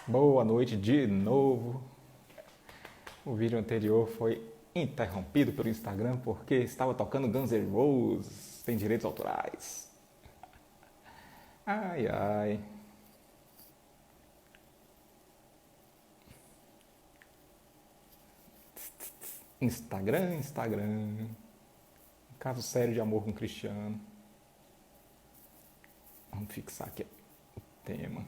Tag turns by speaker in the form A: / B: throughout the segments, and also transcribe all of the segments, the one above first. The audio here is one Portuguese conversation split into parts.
A: Boa noite de novo. O vídeo anterior foi interrompido pelo Instagram porque estava tocando Guns N' Roses, tem direitos autorais. Ai, ai. Instagram. Caso sério de amor com o Cristiano. Vamos fixar aqui o tema.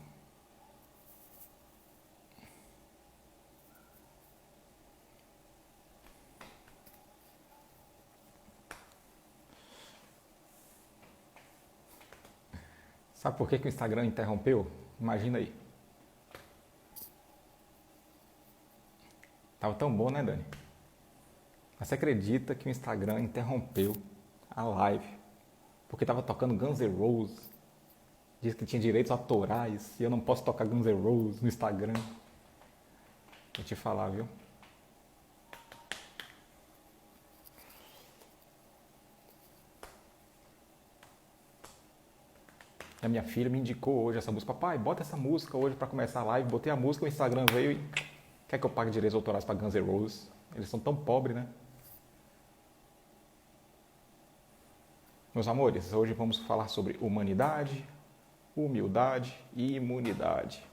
A: Sabe por que o Instagram interrompeu? Imagina aí. Tava tão bom, né, Dani? Mas você acredita que o Instagram interrompeu a live porque tava tocando Guns N' Roses? Diz que tinha direitos autorais e eu não posso tocar Guns N' Roses no Instagram. Vou te falar, viu? A minha filha me indicou hoje essa música. Papai, bota essa música hoje pra começar a live. Botei a música, o Instagram veio e... Quer que eu pague direitos autorais pra Guns N' Roses? Eles são tão pobres, né? Meus amores, hoje vamos falar sobre humanidade, humildade e imunidade.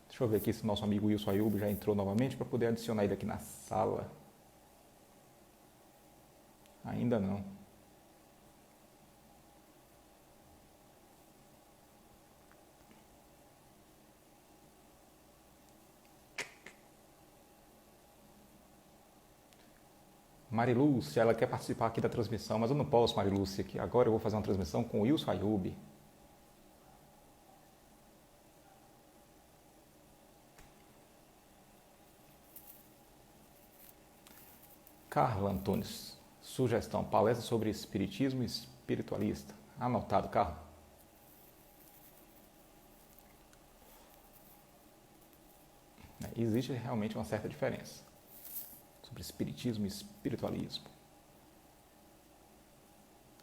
A: Deixa eu ver aqui se nosso amigo Wilson Ayub já entrou novamente para poder adicionar ele aqui na sala. Ainda não. Marilúcia, ela quer participar aqui da transmissão, mas eu não posso, Marilúcia, que agora eu vou fazer uma transmissão com o Wilson Ayub. Carla Antunes, sugestão, palestra sobre espiritismo e espiritualista. Anotado, Carla. Existe realmente uma certa diferença sobre espiritismo e espiritualismo.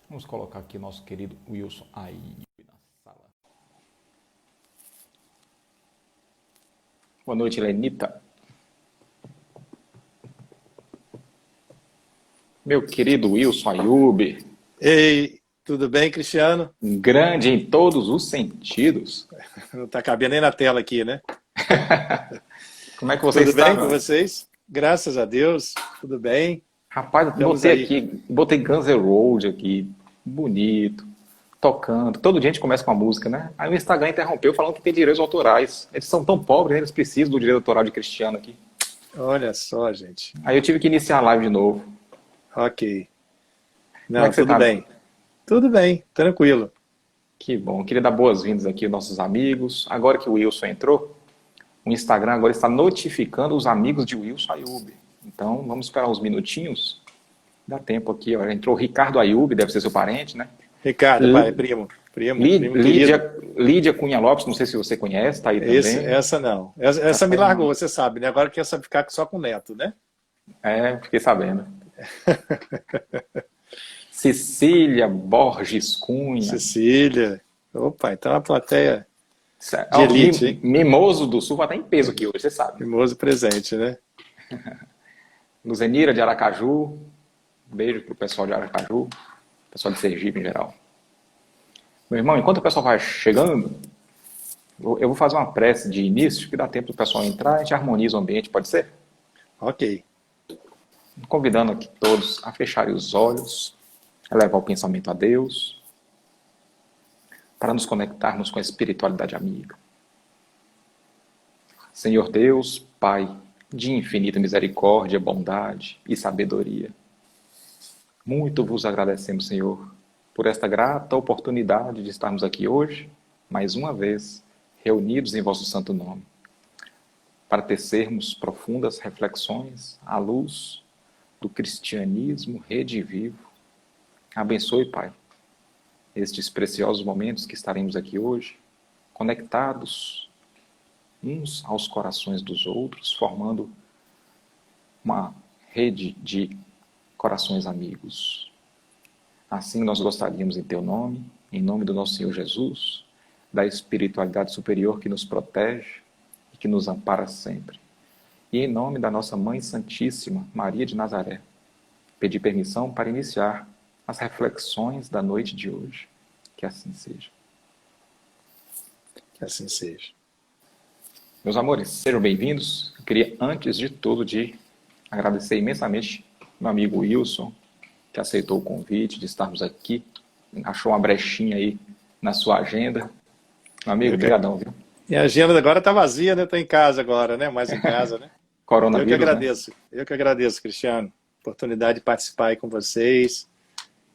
A: Vamos colocar aqui nosso querido Wilson Ayub na sala. Boa noite, Lenita. Meu querido Wilson Ayub.
B: Ei, tudo bem, Cristiano?
A: Grande em todos os sentidos.
B: Não está cabendo nem na tela aqui, né?
A: Como é que você
B: tudo
A: está?
B: Tudo bem com vocês? Graças a Deus, tudo bem.
A: Rapaz, botei Guns N' Roses aqui, bonito, tocando. Todo dia a gente começa com a música, né? Aí o Instagram interrompeu falando que tem direitos autorais. Eles são tão pobres, né? Eles precisam do direito autoral de Cristiano aqui.
B: Olha só, gente.
A: Aí eu tive que iniciar a live de novo.
B: Ok.
A: Como é
B: Não,
A: que você
B: tudo
A: tá?
B: bem. Tudo bem, tranquilo.
A: Que bom. Queria dar boas-vindas aqui aos nossos amigos. Agora que o Wilson entrou, o Instagram agora está notificando os amigos de Wilson Ayub. Então, vamos esperar uns minutinhos. Dá tempo aqui, ó. Entrou o Ricardo Ayub, deve ser seu parente, né?
B: Ricardo, pai, primo
A: Lídia Cunha Lopes, não sei se você conhece, tá aí também.
B: Essa não. Essa me largou, você sabe, né? Agora quer ficar só com o neto, né?
A: É, fiquei sabendo. Cecília Borges Cunha.
B: Cecília. Opa, então a plateia de elite, hein?
A: Mimoso do Sul vai estar em peso aqui hoje, você sabe.
B: Mimoso presente, né?
A: Luzenira de Aracaju. Beijo pro pessoal de Aracaju. Pessoal de Sergipe em geral. Meu irmão, enquanto o pessoal vai chegando, eu vou fazer uma prece de início, que dá tempo do pessoal entrar, a gente harmoniza o ambiente, pode ser?
B: Ok.
A: Convidando aqui todos a fecharem os olhos, a levar o pensamento a Deus, para nos conectarmos com a espiritualidade amiga. Senhor Deus, Pai, de infinita misericórdia, bondade e sabedoria, muito vos agradecemos, Senhor, por esta grata oportunidade de estarmos aqui hoje, mais uma vez, reunidos em vosso santo nome, para tecermos profundas reflexões à luz do cristianismo redivivo. Abençoe, Pai, estes preciosos momentos que estaremos aqui hoje, conectados uns aos corações dos outros, formando uma rede de corações amigos. Assim nós gostaríamos, em Teu nome, em nome do nosso Senhor Jesus, da espiritualidade superior que nos protege e que nos ampara sempre. E em nome da nossa Mãe Santíssima, Maria de Nazaré, pedi permissão para iniciar as reflexões da noite de hoje. Que assim seja.
B: Que assim seja.
A: Meus amores, sejam bem-vindos. Eu queria, antes de tudo, agradecer imensamente meu amigo Wilson, que aceitou o convite de estarmos aqui, achou uma brechinha aí na sua agenda. Meu amigo, obrigadão, viu?
B: E a agenda agora está vazia, né? Estou em casa agora, né? Mais em casa, né?
A: Coronavírus,
B: eu que agradeço, Cristiano. Oportunidade de participar aí com vocês,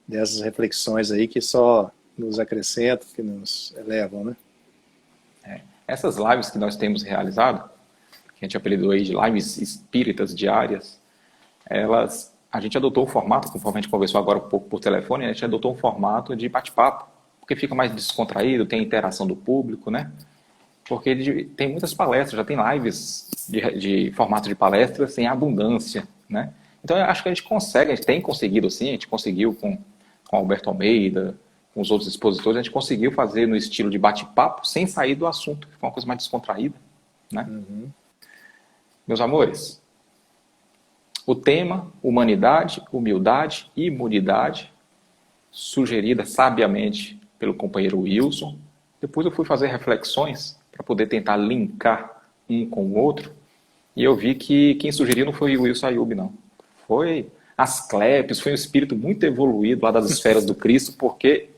B: dessas reflexões aí que só nos acrescentam, que nos elevam, né?
A: Essas lives que nós temos realizado, que a gente apelidou aí de lives espíritas diárias, a gente adotou um formato, conforme a gente conversou agora um pouco por telefone, a gente adotou um formato de bate-papo, porque fica mais descontraído, tem interação do público, né? Porque tem muitas palestras, já tem lives de formato de palestras em abundância, né? Então eu acho que a gente tem conseguido assim, a gente conseguiu com Alberto Almeida, com os outros expositores, a gente conseguiu fazer no estilo de bate-papo sem sair do assunto, que foi uma coisa mais descontraída, né?
B: Uhum.
A: Meus amores, o tema humanidade, humildade e imunidade, sugerida sabiamente pelo companheiro Wilson. Depois eu fui fazer reflexões para poder tentar linkar um com o outro, e eu vi que quem sugeriu não foi o Wilson Ayub, não. Foi Asclepios, foi um espírito muito evoluído lá das esferas do Cristo, porque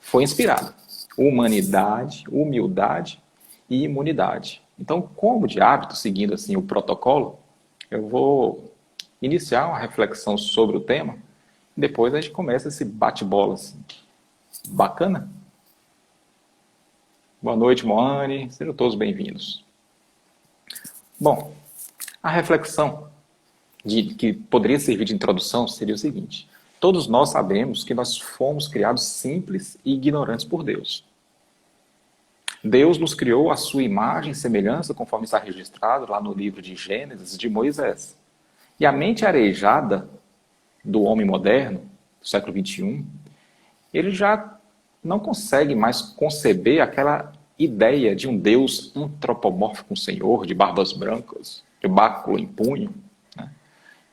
A: foi inspirado. Humanidade, humildade e imunidade. Então, como de hábito, seguindo assim o protocolo, eu vou iniciar uma reflexão sobre o tema, e depois a gente começa esse bate-bola assim. Bacana? Boa noite, Moane. Sejam todos bem-vindos. Bom, a reflexão que poderia servir de introdução seria o seguinte: todos nós sabemos que nós fomos criados simples e ignorantes por Deus. Deus nos criou à sua imagem e semelhança, conforme está registrado lá no livro de Gênesis de Moisés. E a mente arejada do homem moderno, do século XXI, ele já não consegue mais conceber aquela ideia de um Deus antropomórfico, um Senhor de barbas brancas, de báculo em punho. Né?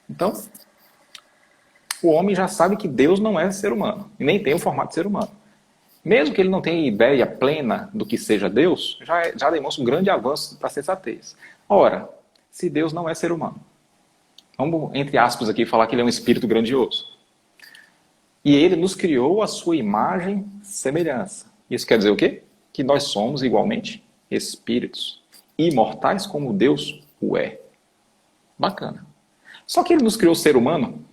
A: Então, o homem já sabe que Deus não é ser humano, e nem tem o formato de ser humano. Mesmo que ele não tenha ideia plena do que seja Deus, já demonstra um grande avanço para a sensatez. Ora, se Deus não é ser humano, vamos, entre aspas aqui, falar que ele é um espírito grandioso. E ele nos criou a sua imagem e semelhança. Isso quer dizer o quê? Que nós somos igualmente espíritos, imortais como Deus o é. Bacana. Só que ele nos criou ser humano,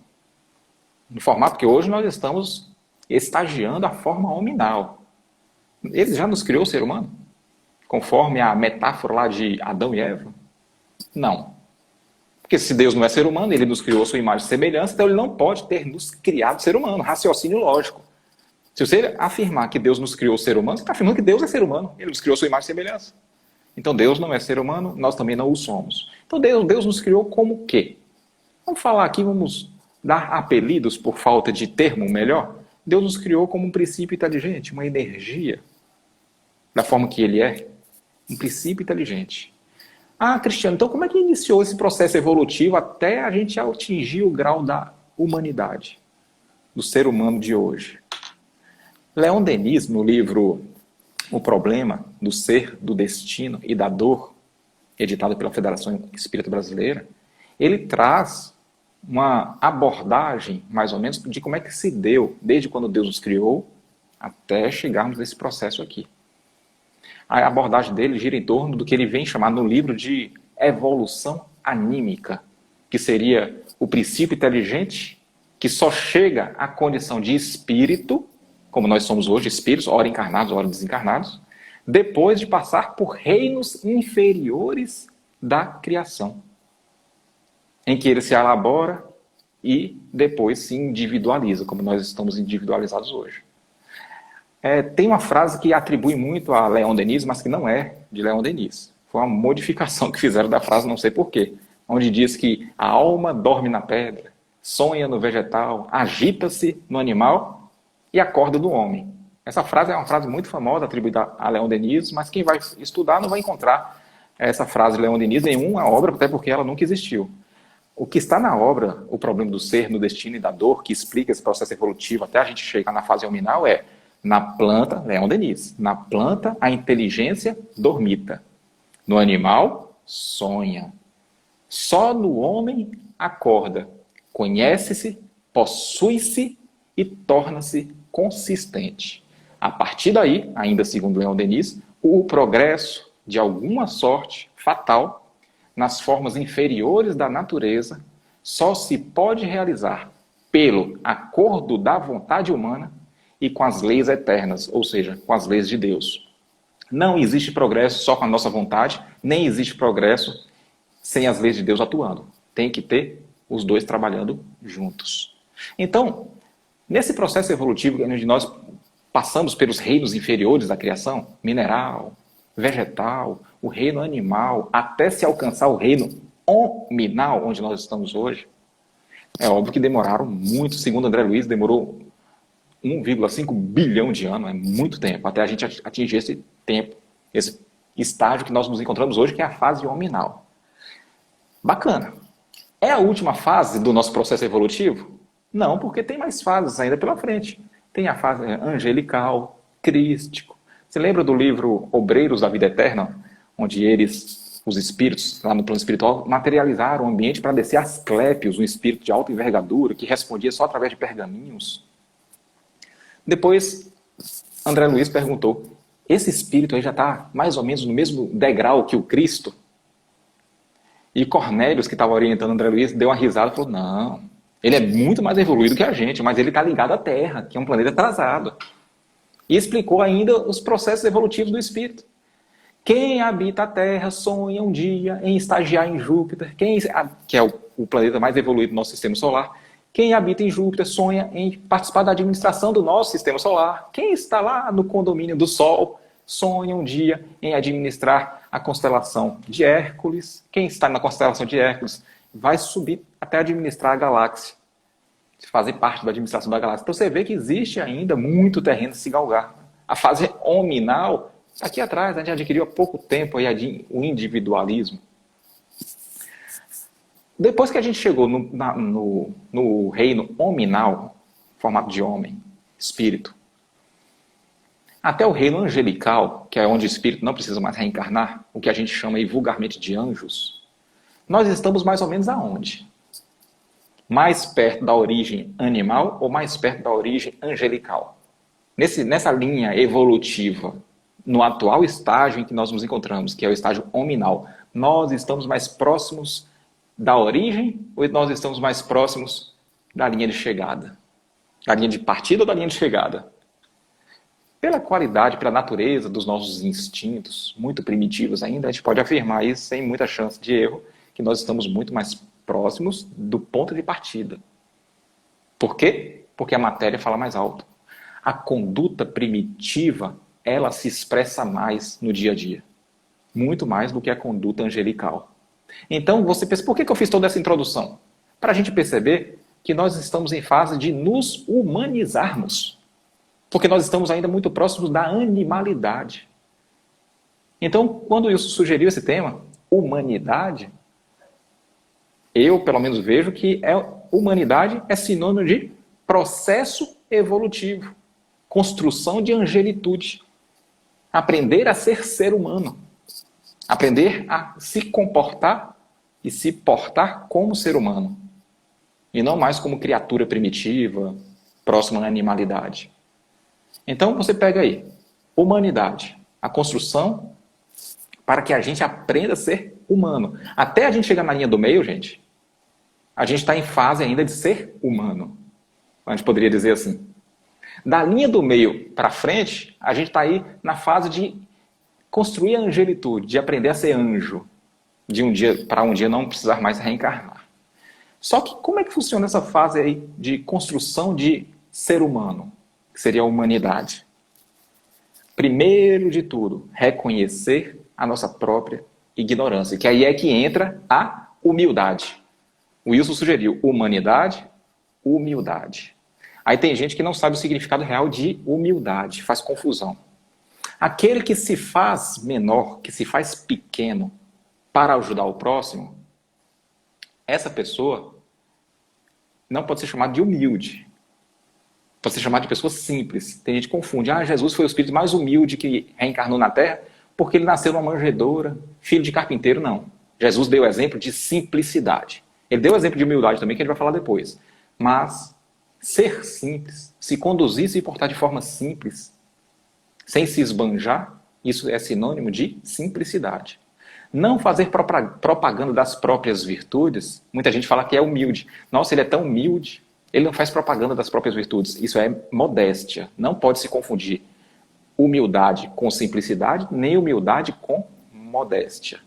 A: no formato que hoje nós estamos estagiando a forma hominal. Ele já nos criou ser humano? Conforme a metáfora lá de Adão e Eva? Não. Porque se Deus não é ser humano, ele nos criou a sua imagem e semelhança, então ele não pode ter nos criado ser humano. Raciocínio lógico. Se você afirmar que Deus nos criou ser humano, você está afirmando que Deus é ser humano. Ele nos criou a sua imagem e semelhança. Então Deus não é ser humano, nós também não o somos. Então Deus nos criou como o quê? Vamos falar aqui, vamos dar apelidos por falta de termo melhor. Deus nos criou como um princípio inteligente, uma energia, da forma que ele é, um princípio inteligente. Ah, Cristiano, então como é que iniciou esse processo evolutivo até a gente atingir o grau da humanidade, do ser humano de hoje? Leon Denis, no livro O Problema do Ser, do Destino e da Dor, editado pela Federação Espírita Brasileira, ele traz uma abordagem, mais ou menos, de como é que se deu, desde quando Deus nos criou, até chegarmos nesse processo aqui. A abordagem dele gira em torno do que ele vem chamar no livro de evolução anímica, que seria o princípio inteligente que só chega à condição de espírito, como nós somos hoje, espíritos, ora encarnados, ora desencarnados, depois de passar por reinos inferiores da criação, em que ele se elabora e depois se individualiza, como nós estamos individualizados hoje. Tem uma frase que atribui muito a Leon Denis, mas que não é de Leon Denis. Foi uma modificação que fizeram da frase, não sei porquê, onde diz que a alma dorme na pedra, sonha no vegetal, agita-se no animal e acorda do homem. Essa frase é uma frase muito famosa, atribuída a Leon Denis, mas quem vai estudar não vai encontrar essa frase de Leon Denis em uma obra, até porque ela nunca existiu. O que está na obra, O Problema do Ser, no Destino e da Dor, que explica esse processo evolutivo até a gente chegar na fase hominal, é: na planta, Leon Denis, na planta a inteligência dormita, no animal sonha, só no homem acorda, conhece-se, possui-se e torna-se consistente. A partir daí, ainda segundo Leon Denis, o progresso, de alguma sorte fatal, nas formas inferiores da natureza, só se pode realizar pelo acordo da vontade humana e com as leis eternas, ou seja, com as leis de Deus. Não existe progresso só com a nossa vontade, nem existe progresso sem as leis de Deus atuando. Tem que ter os dois trabalhando juntos. Então, nesse processo evolutivo onde nós passamos pelos reinos inferiores da criação, mineral, vegetal, o reino animal, até se alcançar o reino hominal, onde nós estamos hoje, é óbvio que demoraram muito. Segundo André Luiz, demorou 1,5 bilhão de anos, é muito tempo, até a gente atingir esse tempo, esse estágio que nós nos encontramos hoje, que é a fase hominal. Bacana. É a última fase do nosso processo evolutivo? Não, porque tem mais fases ainda pela frente. Tem a fase angelical, crístico. Você lembra do livro Obreiros da Vida Eterna, onde eles, os espíritos, lá no plano espiritual, materializaram o ambiente para descer Asclépios, um espírito de alta envergadura, que respondia só através de pergaminhos? Depois, André Luiz perguntou: esse espírito aí já está mais ou menos no mesmo degrau que o Cristo? E Cornélios, que estava orientando André Luiz, deu uma risada e falou: não, ele é muito mais evoluído que a gente, mas ele está ligado à Terra, que é um planeta atrasado. E explicou ainda os processos evolutivos do espírito. Quem habita a Terra sonha um dia em estagiar em Júpiter, que é o planeta mais evoluído do nosso sistema solar. Quem habita em Júpiter sonha em participar da administração do nosso sistema solar. Quem está lá no condomínio do Sol sonha um dia em administrar a constelação de Hércules. Quem está na constelação de Hércules vai subir até administrar a galáxia, fazer parte da administração da galáxia. Então você vê que existe ainda muito terreno a se galgar. A fase hominal, aqui atrás, a gente adquiriu há pouco tempo aí o individualismo. Depois que a gente chegou no reino hominal, formato de homem, espírito, até o reino angelical, que é onde o espírito não precisa mais reencarnar, o que a gente chama aí vulgarmente de anjos, nós estamos mais ou menos aonde? Mais perto da origem animal ou mais perto da origem angelical? Nessa linha evolutiva, no atual estágio em que nós nos encontramos, que é o estágio hominal, nós estamos mais próximos da origem ou nós estamos mais próximos da linha de chegada? Da linha de partida ou da linha de chegada? Pela qualidade, pela natureza dos nossos instintos, muito primitivos ainda, a gente pode afirmar isso sem muita chance de erro, que nós estamos muito mais próximos do ponto de partida. Por quê? Porque a matéria fala mais alto. A conduta primitiva, ela se expressa mais no dia a dia. Muito mais do que a conduta angelical. Então, você pensa, por que eu fiz toda essa introdução? Para a gente perceber que nós estamos em fase de nos humanizarmos. Porque nós estamos ainda muito próximos da animalidade. Então, quando o Wilson sugeriu esse tema, humanidade, eu, pelo menos, vejo que humanidade é sinônimo de processo evolutivo, construção de angelitude, aprender a ser humano, aprender a se comportar e se portar como ser humano, e não mais como criatura primitiva, próxima à animalidade. Então, você pega aí, humanidade, a construção para que a gente aprenda a ser humano. Até a gente chegar na linha do meio, gente, a gente está em fase ainda de ser humano. A gente poderia dizer assim. Da linha do meio para frente, a gente está aí na fase de construir a angelitude, de aprender a ser anjo, de um dia para um dia não precisar mais reencarnar. Só que como é que funciona essa fase aí de construção de ser humano, que seria a humanidade? Primeiro de tudo, reconhecer a nossa própria ignorância, que aí é que entra a humildade. O Wilson sugeriu humanidade, humildade. Aí tem gente que não sabe o significado real de humildade, faz confusão. Aquele que se faz menor, que se faz pequeno, para ajudar o próximo, essa pessoa não pode ser chamada de humilde. Pode ser chamada de pessoa simples. Tem gente que confunde. Jesus foi o espírito mais humilde que reencarnou na Terra porque ele nasceu numa manjedoura, filho de carpinteiro. Não. Jesus deu exemplo de simplicidade. Ele deu exemplo de humildade também, que a gente vai falar depois. Mas ser simples, se conduzir, se portar de forma simples, sem se esbanjar, isso é sinônimo de simplicidade. Não fazer propaganda das próprias virtudes. Muita gente fala que é humilde. Nossa, ele é tão humilde. Ele não faz propaganda das próprias virtudes. Isso é modéstia. Não pode se confundir humildade com simplicidade, nem humildade com modéstia.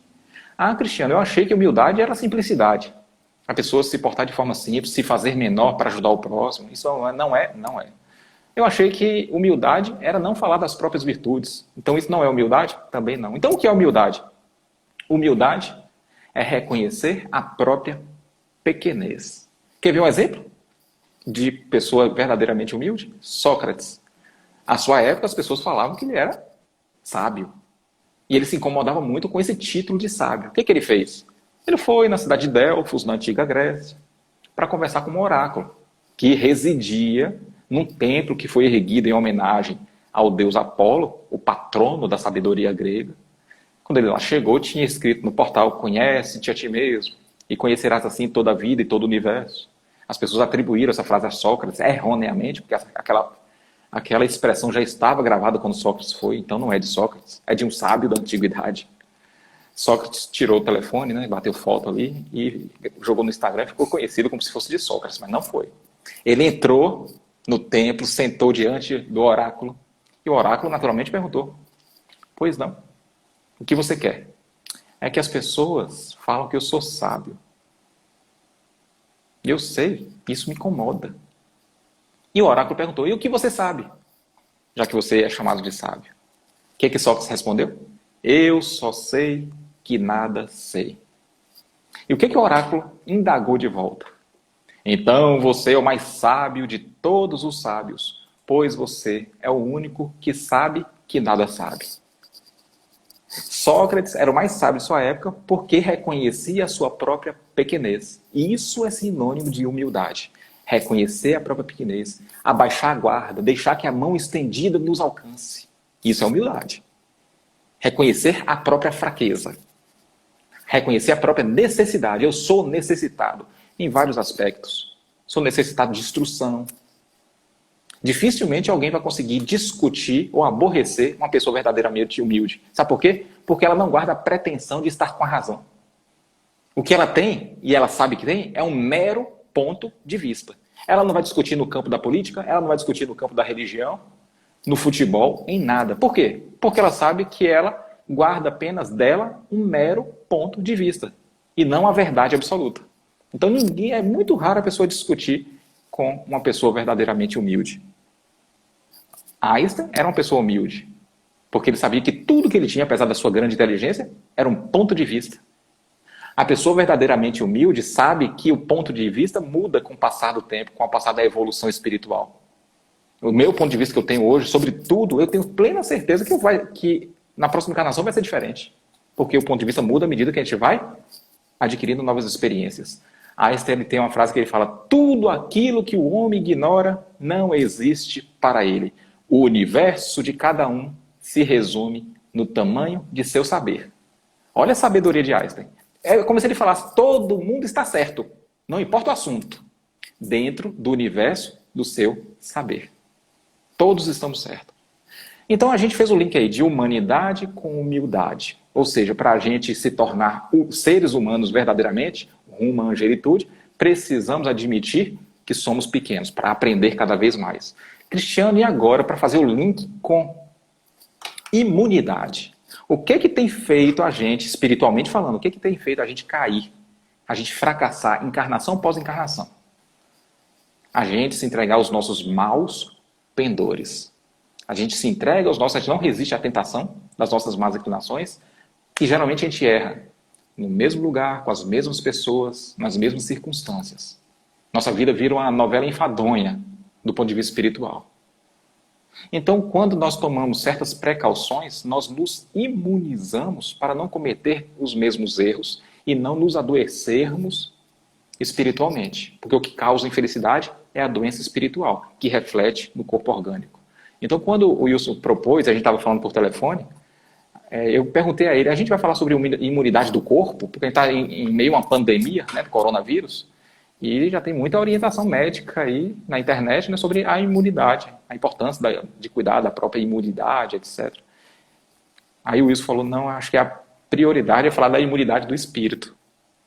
A: Ah, Cristiano, eu achei que humildade era simplicidade. A pessoa se portar de forma simples, se fazer menor para ajudar o próximo. Isso não é. Eu achei que humildade era não falar das próprias virtudes. Então isso não é humildade? Também não. Então o que é humildade? Humildade é reconhecer a própria pequenez. Quer ver um exemplo de pessoa verdadeiramente humilde? Sócrates. À sua época, as pessoas falavam que ele era sábio. E ele se incomodava muito com esse título de sábio. O que ele fez? Ele foi na cidade de Delfos, na antiga Grécia, para conversar com um oráculo que residia num templo que foi erguido em homenagem ao deus Apolo, o patrono da sabedoria grega. Quando ele lá chegou, tinha escrito no portal: conhece-te a ti mesmo e conhecerás assim toda a vida e todo o universo. As pessoas atribuíram essa frase a Sócrates erroneamente, porque aquela expressão já estava gravada quando Sócrates foi, então não é de Sócrates, é de um sábio da antiguidade. Sócrates tirou o telefone, né, bateu foto ali e jogou no Instagram e ficou conhecido como se fosse de Sócrates, mas não foi. Ele entrou no templo, sentou diante do oráculo e o oráculo naturalmente perguntou: pois não, o que você quer? É que as pessoas falam que eu sou sábio. E eu sei, isso me incomoda. E o oráculo perguntou: e o que você sabe? Já que você é chamado de sábio. O que Sócrates respondeu? Eu só sei que nada sei. E o que o oráculo indagou de volta? Então você é o mais sábio de todos os sábios, pois você é o único que sabe que nada sabe. Sócrates era o mais sábio de sua época porque reconhecia a sua própria pequenez. E isso é sinônimo de humildade. Reconhecer a própria pequenez, abaixar a guarda, deixar que a mão estendida nos alcance. Isso é humildade. Reconhecer a própria fraqueza. Reconhecer a própria necessidade. Eu sou necessitado em vários aspectos. Sou necessitado de instrução. Dificilmente alguém vai conseguir discutir ou aborrecer uma pessoa verdadeiramente humilde. Sabe por quê? Porque ela não guarda a pretensão de estar com a razão. O que ela tem, e ela sabe que tem, é um mero ponto de vista. Ela não vai discutir no campo da política, ela não vai discutir no campo da religião, no futebol, em nada. Por quê? Porque ela sabe que ela guarda apenas dela um mero ponto de vista e não a verdade absoluta. Então é muito raro a pessoa discutir com uma pessoa verdadeiramente humilde. Einstein era uma pessoa humilde, porque ele sabia que tudo que ele tinha, apesar da sua grande inteligência, era um ponto de vista. A pessoa verdadeiramente humilde sabe que o ponto de vista muda com o passar do tempo, com o passar da evolução espiritual. O meu ponto de vista que eu tenho hoje, sobre tudo, eu tenho plena certeza que na próxima encarnação vai ser diferente. Porque o ponto de vista muda à medida que a gente vai adquirindo novas experiências. Einstein tem uma frase que ele fala: tudo aquilo que o homem ignora não existe para ele. O universo de cada um se resume no tamanho de seu saber. Olha a sabedoria de Einstein. É como se ele falasse: todo mundo está certo, não importa o assunto, dentro do universo do seu saber. Todos estamos certos. Então a gente fez o link aí de humanidade com humildade. Ou seja, para a gente se tornar seres humanos verdadeiramente, rumo à angelitude, precisamos admitir que somos pequenos, para aprender cada vez mais. Cristiano, e agora para fazer o link com imunidade? O que tem feito a gente, espiritualmente falando, o que tem feito a gente cair, a gente fracassar, encarnação após encarnação? A gente se entregar aos nossos maus pendores. A gente se entrega aos nossos, a gente não resiste à tentação das nossas más inclinações, e geralmente a gente erra no mesmo lugar, com as mesmas pessoas, nas mesmas circunstâncias. Nossa vida vira uma novela enfadonha do ponto de vista espiritual. Então, quando nós tomamos certas precauções, nós nos imunizamos para não cometer os mesmos erros e não nos adoecermos espiritualmente. Porque o que causa infelicidade é a doença espiritual, que reflete no corpo orgânico. Então, quando o Wilson propôs, a gente estava falando por telefone, eu perguntei a ele, a gente vai falar sobre imunidade do corpo, porque a gente está em meio a uma pandemia, né, do coronavírus, e já tem muita orientação médica aí na internet, né, sobre a imunidade, a importância de cuidar da própria imunidade, etc. Aí o Wilson falou, não, acho que a prioridade é falar da imunidade do espírito.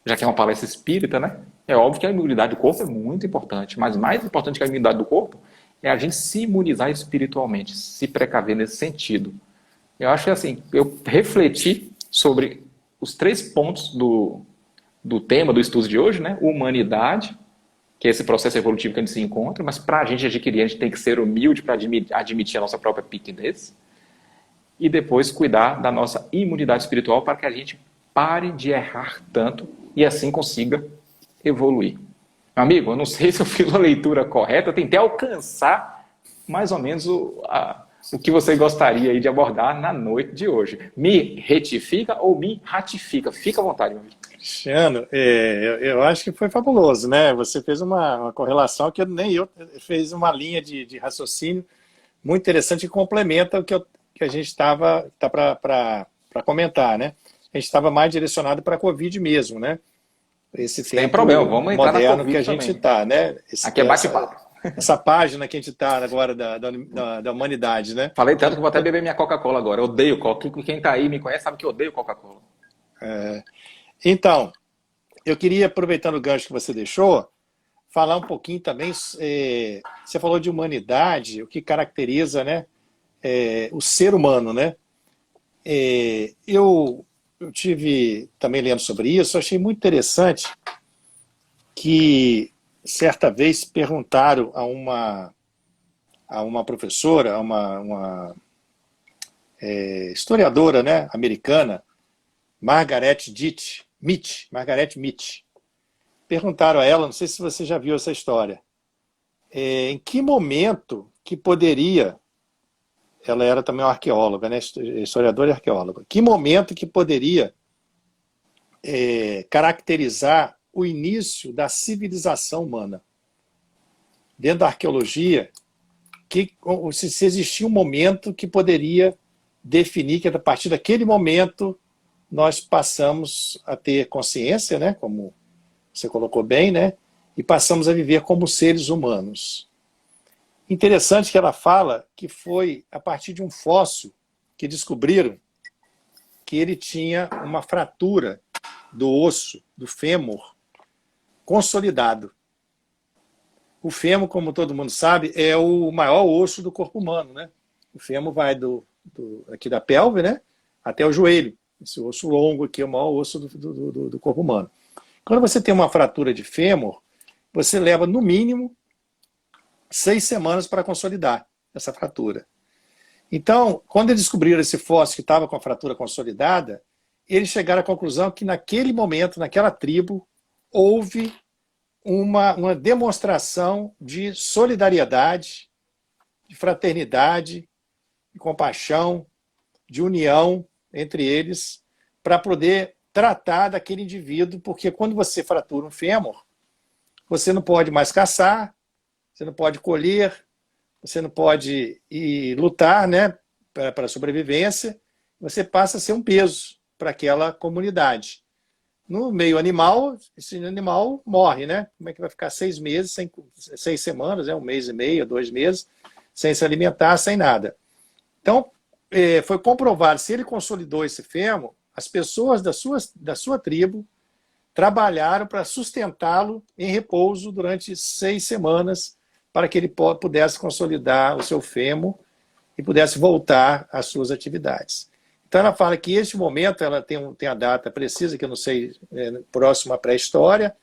A: Já que é uma palestra espírita, né? É óbvio que a imunidade do corpo é muito importante, mas mais importante que a imunidade do corpo é a gente se imunizar espiritualmente, se precaver nesse sentido. Eu acho que assim, eu refleti sobre os 3 pontos do tema do estudo de hoje, né? Humanidade, que é esse processo evolutivo que a gente se encontra, mas para a gente adquirir, a gente tem que ser humilde para admitir a nossa própria pequenez. E depois cuidar da nossa imunidade espiritual para que a gente pare de errar tanto e assim consiga evoluir. Meu amigo, eu não sei se eu fiz a leitura correta, eu tentei alcançar mais ou menos o que você gostaria aí de abordar na noite de hoje. Me retifica ou me ratifica? Fica à vontade, meu amigo.
B: Cristiano, eu acho que foi fabuloso, né? Você fez uma correlação que nem eu fez uma linha de raciocínio muito interessante que complementa o que a gente estava para comentar, né? A gente estava mais direcionado para a Covid mesmo, né? Esse tempo
A: Tem problema, vamos entrar na
B: moderno
A: Covid
B: que a gente
A: também.
B: está, né?
A: Aqui é bate-papo.
B: Essa página que a gente está agora da humanidade, né?
A: Falei tanto que vou até beber minha Coca-Cola agora. Eu odeio Coca. Quem está aí me conhece sabe que eu odeio Coca-Cola.
B: Então, eu queria, aproveitando o gancho que você deixou, falar um pouquinho também. Você falou de humanidade, o que caracteriza, né, o ser humano, né? Eu tive também lendo sobre isso, achei muito interessante que certa vez perguntaram a uma professora, a uma historiadora, né, americana, Margaret Mead. Perguntaram a ela, não sei se você já viu essa história, em que momento que poderia, ela era também uma arqueóloga, né, historiadora e arqueóloga, que momento que poderia caracterizar o início da civilização humana? Dentro da arqueologia, se existia um momento que poderia definir que a partir daquele momento nós passamos a ter consciência, né, como você colocou bem, né, e passamos a viver como seres humanos. Interessante que ela fala que foi a partir de um fóssil que descobriram que ele tinha uma fratura do osso, do fêmur, consolidado. O fêmur, como todo mundo sabe, é o maior osso do corpo humano, né? O fêmur vai aqui da pelve, né, até o joelho. Esse osso longo aqui é o maior osso do corpo humano. Quando você tem uma fratura de fêmur, você leva, no mínimo, 6 semanas para consolidar essa fratura. Então, quando eles descobriram esse fóssil que estava com a fratura consolidada, eles chegaram à conclusão que naquele momento, naquela tribo, houve uma demonstração de solidariedade, de fraternidade, de compaixão, de união entre eles, para poder tratar daquele indivíduo, porque quando você fratura um fêmur, você não pode mais caçar, você não pode colher, você não pode ir lutar, né, para a sobrevivência, você passa a ser um peso para aquela comunidade. No meio animal, esse animal morre, né? Como é que vai ficar 6 meses, 6 semanas, 1 mês e meio, 2 meses, sem se alimentar, sem nada. Então, foi comprovado, se ele consolidou esse fêmur, as pessoas da sua tribo trabalharam para sustentá-lo em repouso durante 6 semanas, para que ele pudesse consolidar o seu fêmur e pudesse voltar às suas atividades. Então ela fala que este momento, ela tem a data precisa, que eu não sei, próximo à pré-história,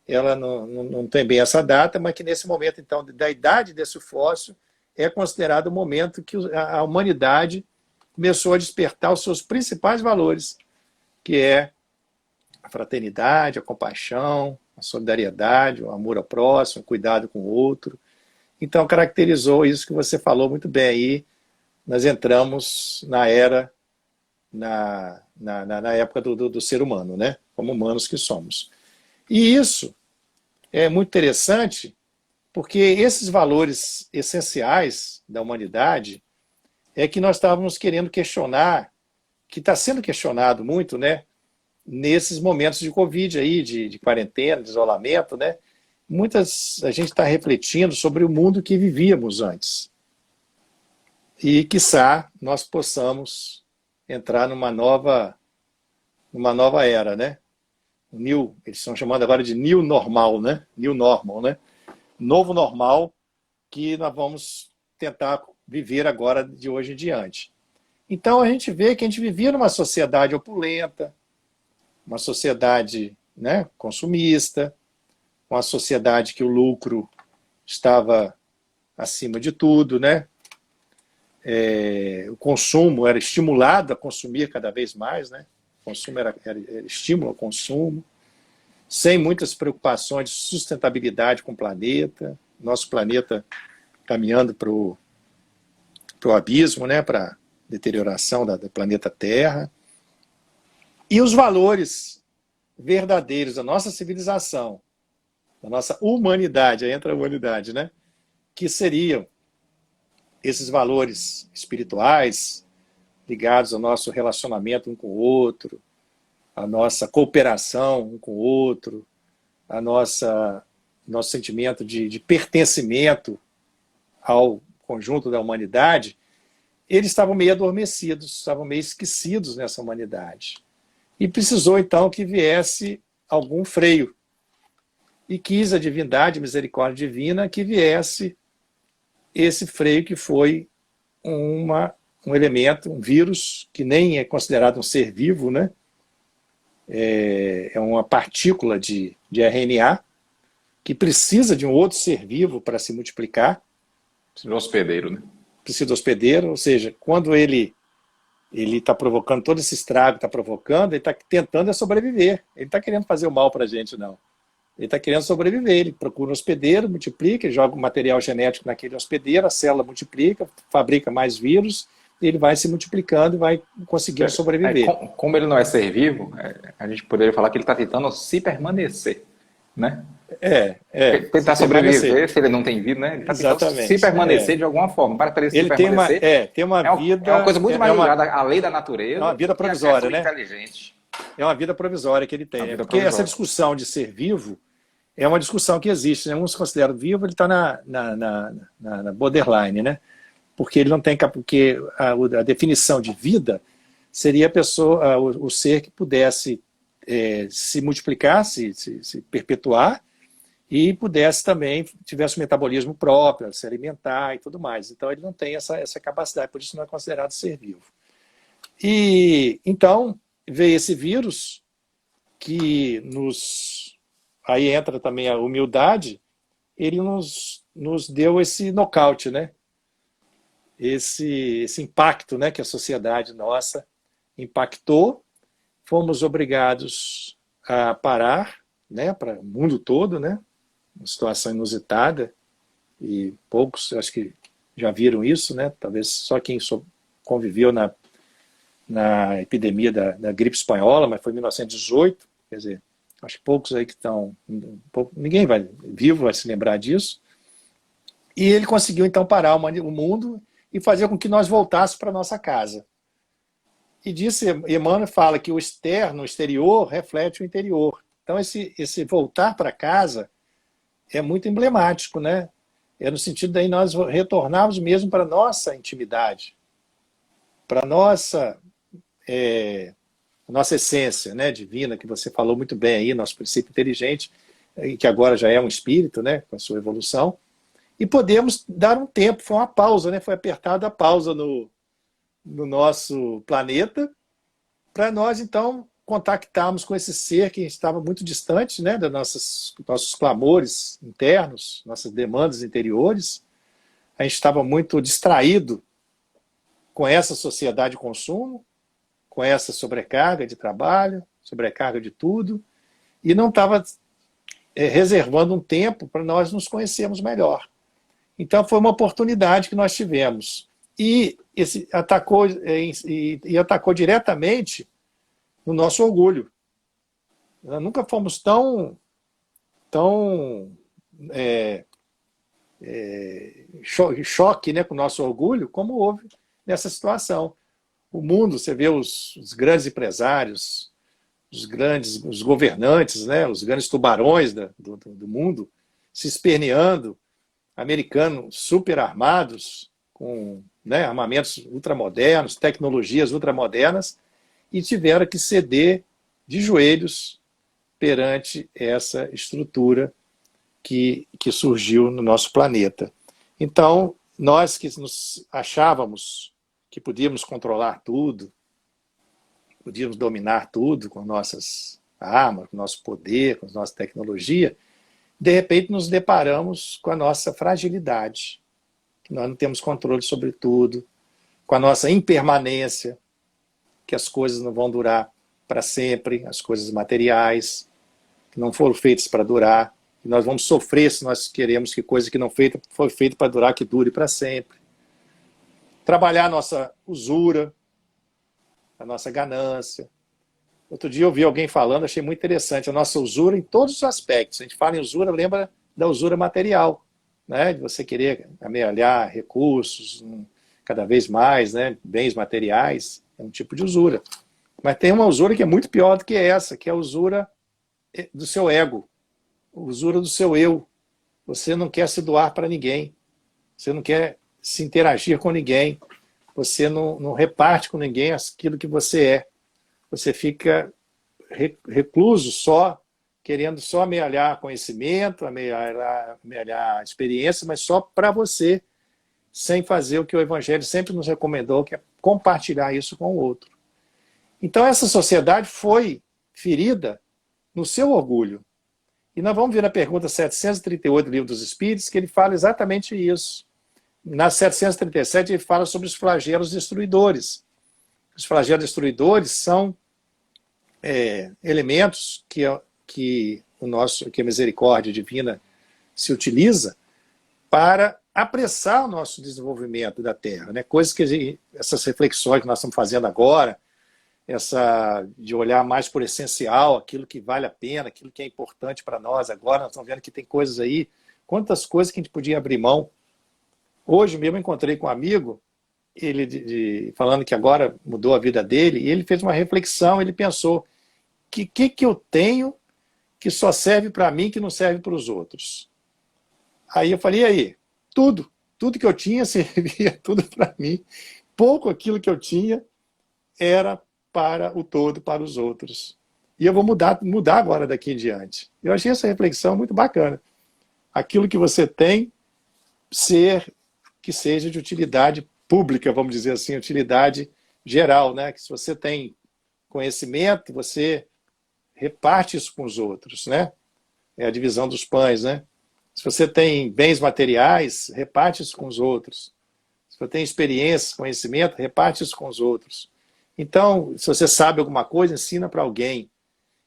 B: ela não tem bem essa data, mas que nesse momento, então, da idade desse fóssil, é considerado o momento que a humanidade começou a despertar os seus principais valores, que é a fraternidade, a compaixão, a solidariedade, o amor ao próximo, o cuidado com o outro. Então, caracterizou isso que você falou muito bem aí. Nós entramos na era, na época do ser humano, né? Como humanos que somos. E isso é muito interessante, porque esses valores essenciais da humanidade é que nós estávamos querendo questionar, que está sendo questionado muito, né? Nesses momentos de Covid aí, de quarentena, de isolamento, né? A gente está refletindo sobre o mundo que vivíamos antes. E, quiçá, nós possamos entrar numa nova era, né? Eles estão chamando agora de New Normal, né? New Normal, né? Novo normal que nós vamos tentar viver agora de hoje em diante. Então a gente vê que a gente vivia numa sociedade opulenta, uma sociedade, né, consumista, uma sociedade que o lucro estava acima de tudo, né? O consumo era estimulado a consumir cada vez mais, né? O consumo era estímulo ao consumo, sem muitas preocupações de sustentabilidade com o planeta, nosso planeta caminhando para o abismo, né? Para a deterioração do planeta Terra. E os valores verdadeiros da nossa civilização, da nossa humanidade, aí entra a humanidade, né? Que seriam esses valores espirituais ligados ao nosso relacionamento um com o outro, a nossa cooperação um com o outro, a nosso sentimento de pertencimento ao conjunto da humanidade, eles estavam meio adormecidos, estavam meio esquecidos nessa humanidade. E precisou, então, que viesse algum freio. E quis a divindade, a misericórdia divina, que viesse esse freio, que foi um elemento, um vírus, que nem é considerado um ser vivo, né? É uma partícula de RNA, que precisa de um outro ser vivo para se multiplicar.
A: Precisa de hospedeiro, né?
B: Precisa de hospedeiro, ou seja, quando ele está provocando todo esse estrago, está provocando, ele está tentando sobreviver. Ele não está querendo fazer o mal para a gente, não. Ele está querendo sobreviver. Ele procura um hospedeiro, multiplica, joga o material genético naquele hospedeiro, a célula multiplica, fabrica mais vírus, ele vai se multiplicando e vai conseguindo sobreviver.
A: Como ele não é ser vivo, a gente poderia falar que ele está tentando se permanecer, né? Tentar sobreviver, se ele não tem vida, né? Ele está tentando se permanecer de alguma forma. Para ele se permanecer,
B: tem uma vida...
A: É uma coisa muito mais ligada à lei da natureza.
B: É uma vida provisória, né?
A: Inteligente.
B: É uma vida provisória que ele tem. Né? Porque essa discussão de ser vivo é uma discussão que existe. Né? Uns consideram vivo, ele está na borderline, né? Porque ele não tem... Porque a definição de vida seria a pessoa, o ser que pudesse se multiplicar, se perpetuar, e pudesse também, tivesse um metabolismo próprio, se alimentar e tudo mais. Então ele não tem essa capacidade, por isso não é considerado ser vivo. E então veio esse vírus que aí entra também a humildade, ele nos deu esse nocaute, né? Esse impacto, né, que a sociedade nossa impactou, fomos obrigados a parar, né, para o mundo todo, né? Uma situação inusitada, e poucos, acho que já viram isso, né? Talvez só quem conviveu na epidemia da gripe espanhola, mas foi em 1918, quer dizer, acho que poucos aí que estão... Ninguém vivo vai se lembrar disso. E ele conseguiu, então, parar o mundo e fazer com que nós voltássemos para a nossa casa. E disse, Emmanuel fala que o externo, o exterior, reflete o interior. Então, esse voltar para casa é muito emblemático, né? É no sentido daí nós retornarmos mesmo para a nossa intimidade, para a nossa essência, né, divina, que você falou muito bem aí, nosso princípio inteligente, que agora já é um espírito, né, com a sua evolução, e podemos dar um tempo, foi uma pausa, né, foi apertada a pausa no nosso planeta, para nós, então, contactarmos com esse ser que estava muito distante, né, dos nossos clamores internos, nossas demandas interiores. A gente estava muito distraído com essa sociedade de consumo, com essa sobrecarga de trabalho, sobrecarga de tudo, e não estava reservando um tempo para nós nos conhecermos melhor. Então, foi uma oportunidade que nós tivemos. E atacou diretamente no nosso orgulho. Nós nunca fomos tão choque, né, com o nosso orgulho, como houve nessa situação. O mundo, você vê os grandes empresários, os governantes, né, os grandes tubarões do mundo se esperneando, americanos super armados, com, né, armamentos ultramodernos, tecnologias ultramodernas, e tiveram que ceder de joelhos perante essa estrutura que surgiu no nosso planeta. Então, nós que nos achávamos que podíamos controlar tudo, podíamos dominar tudo com nossas armas, com nosso poder, com a nossa tecnologia, de repente nos deparamos com a nossa fragilidade, que nós não temos controle sobre tudo, com a nossa impermanência, que as coisas não vão durar para sempre, as coisas materiais, que não foram feitas para durar, e nós vamos sofrer se nós queremos que coisa que não foi feita para durar, que dure para sempre. Trabalhar a nossa usura, a nossa ganância. Outro dia eu ouvi alguém falando, achei muito interessante, a nossa usura em todos os aspectos. A gente fala em usura, lembra da usura material, né? De você querer amealhar recursos, cada vez mais, né? Bens materiais, é um tipo de usura. Mas tem uma usura que é muito pior do que essa, que é a usura do seu ego, a usura do seu eu. Você não quer se doar para ninguém, você não quer se interagir com ninguém, você não reparte com ninguém aquilo que você é. Você fica recluso só, querendo só amealhar conhecimento, amealhar experiência, mas só para você, sem fazer o que o Evangelho sempre nos recomendou, que é compartilhar isso com o outro. Então essa sociedade foi ferida no seu orgulho. E nós vamos ver na pergunta 738 do Livro dos Espíritos, que ele fala exatamente isso. Na 737 ele fala sobre os flagelos destruidores. Os flagelos destruidores são elementos que a misericórdia divina se utiliza para apressar o nosso desenvolvimento da Terra, né? Coisas que essas reflexões que nós estamos fazendo agora, de olhar mais por essencial, aquilo que vale a pena, aquilo que é importante para nós agora, nós estamos vendo que tem coisas aí, quantas coisas que a gente podia abrir mão. Hoje mesmo encontrei com um amigo, ele falando que agora mudou a vida dele, e ele fez uma reflexão, ele pensou, que eu tenho que só serve para mim, que não serve para os outros? Aí eu falei, e aí? Tudo que eu tinha servia tudo para mim, pouco aquilo que eu tinha era para o todo, para os outros. E eu vou mudar agora daqui em diante. Eu achei essa reflexão muito bacana. Aquilo que você tem, que seja de utilidade pública, vamos dizer assim, utilidade geral, né? Que se você tem conhecimento, você reparte isso com os outros, né? É a divisão dos pães, né? Se você tem bens materiais, reparte isso com os outros. Se você tem experiência, conhecimento, reparte isso com os outros. Então, se você sabe alguma coisa, ensina para alguém.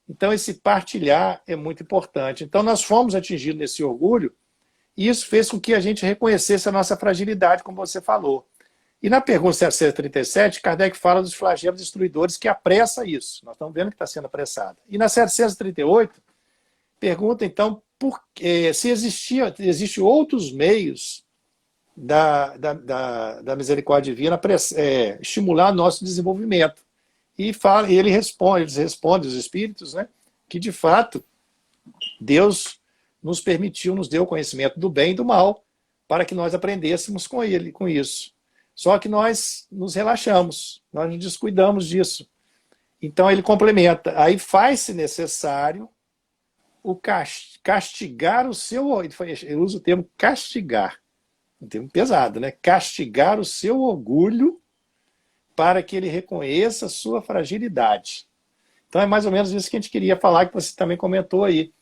B: Então, esse partilhar é muito importante. Então, nós fomos atingidos nesse orgulho, e isso fez com que a gente reconhecesse a nossa fragilidade, como você falou. E na pergunta 737, Kardec fala dos flagelos destruidores que apressa isso. Nós estamos vendo que está sendo apressado. E na 738, pergunta, então, se existem outros meios da misericórdia divina estimular nosso desenvolvimento. E eles respondem, os espíritos, né, que de fato Deus nos deu o conhecimento do bem e do mal, para que nós aprendêssemos com isso. Só que nós nos relaxamos, nós nos descuidamos disso. Então ele complementa, aí faz-se necessário castigar o seu... Ele usa o termo castigar, um termo pesado, né? Castigar o seu orgulho para que ele reconheça a sua fragilidade. Então é mais ou menos isso que a gente queria falar, que você também comentou aí.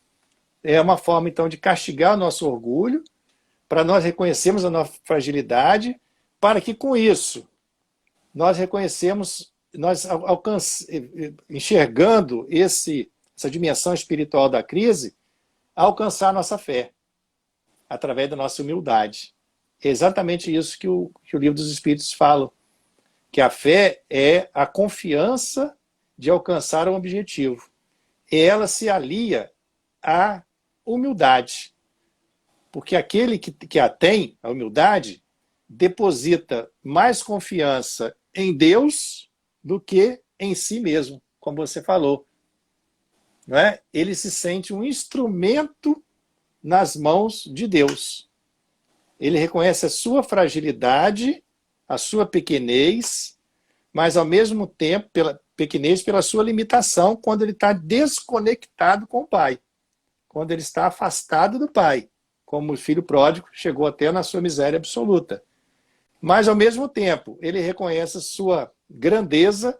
B: É uma forma, então, de castigar o nosso orgulho, para nós reconhecermos a nossa fragilidade, para que, com isso, nós reconhecemos, enxergando essa dimensão espiritual da crise, alcançar a nossa fé, através da nossa humildade. É exatamente isso que o Livro dos Espíritos fala, que a fé é a confiança de alcançar um objetivo. E ela se alia à humildade, porque aquele que a tem, a humildade, deposita mais confiança em Deus do que em si mesmo, como você falou. Não é? Ele se sente um instrumento nas mãos de Deus. Ele reconhece a sua fragilidade, a sua pequenez, mas ao mesmo tempo, pela pequenez, pela sua limitação, quando ele está desconectado com o Pai, quando ele está afastado do Pai, como o filho pródigo chegou até na sua miséria absoluta. Mas, ao mesmo tempo, ele reconhece a sua grandeza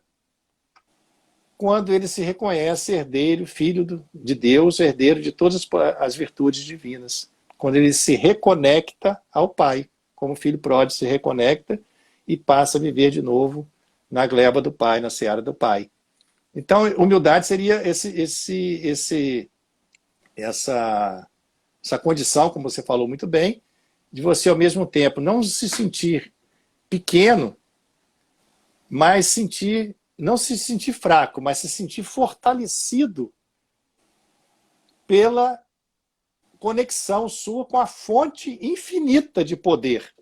B: quando ele se reconhece herdeiro, filho de Deus, herdeiro de todas as virtudes divinas. Quando ele se reconecta ao Pai, como o filho pródigo se reconecta e passa a viver de novo na gleba do Pai, na seara do Pai. Então, humildade seria essa condição, como você falou muito bem, de você, ao mesmo tempo, não se sentir pequeno, mas não se sentir fraco, mas se sentir fortalecido pela conexão sua com a fonte infinita de poder.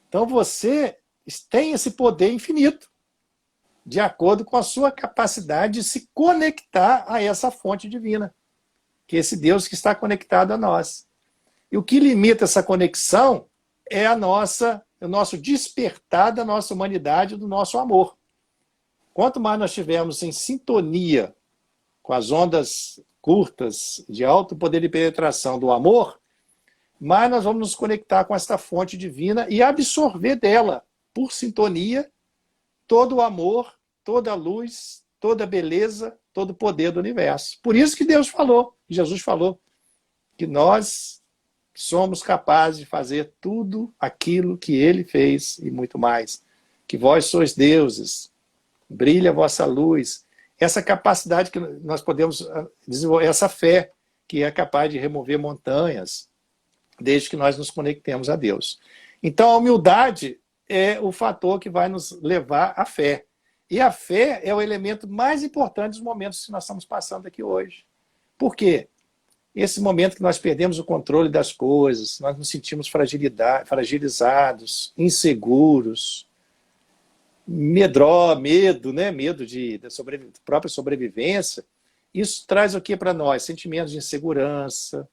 B: Então você tem esse poder infinito, de acordo com a sua capacidade de se conectar a essa fonte divina, que é esse Deus que está conectado a nós. E o que limita essa conexão é o nosso despertar da nossa humanidade, do nosso amor. Quanto mais nós estivermos em sintonia com as ondas curtas de alto poder de penetração do amor, mais nós vamos nos conectar com esta fonte divina e absorver dela, por sintonia, todo o amor, toda a luz, toda a beleza, todo o poder do universo. Por isso que Deus falou, Jesus falou, que nós somos capazes de fazer tudo aquilo que Ele fez e muito mais. Que vós sois deuses, brilha a vossa luz. Essa capacidade que nós podemos desenvolver, essa fé que é capaz de remover montanhas, desde que nós nos conectemos a Deus. Então, a humildade é o fator que vai nos levar à fé. E a fé é o elemento mais importante dos momentos que nós estamos passando aqui hoje. Por quê? Esse momento que nós perdemos o controle das coisas, nós nos sentimos fragilizados, inseguros, medo, né? Medo da própria sobrevivência. Isso traz o que para nós? Sentimentos de insegurança,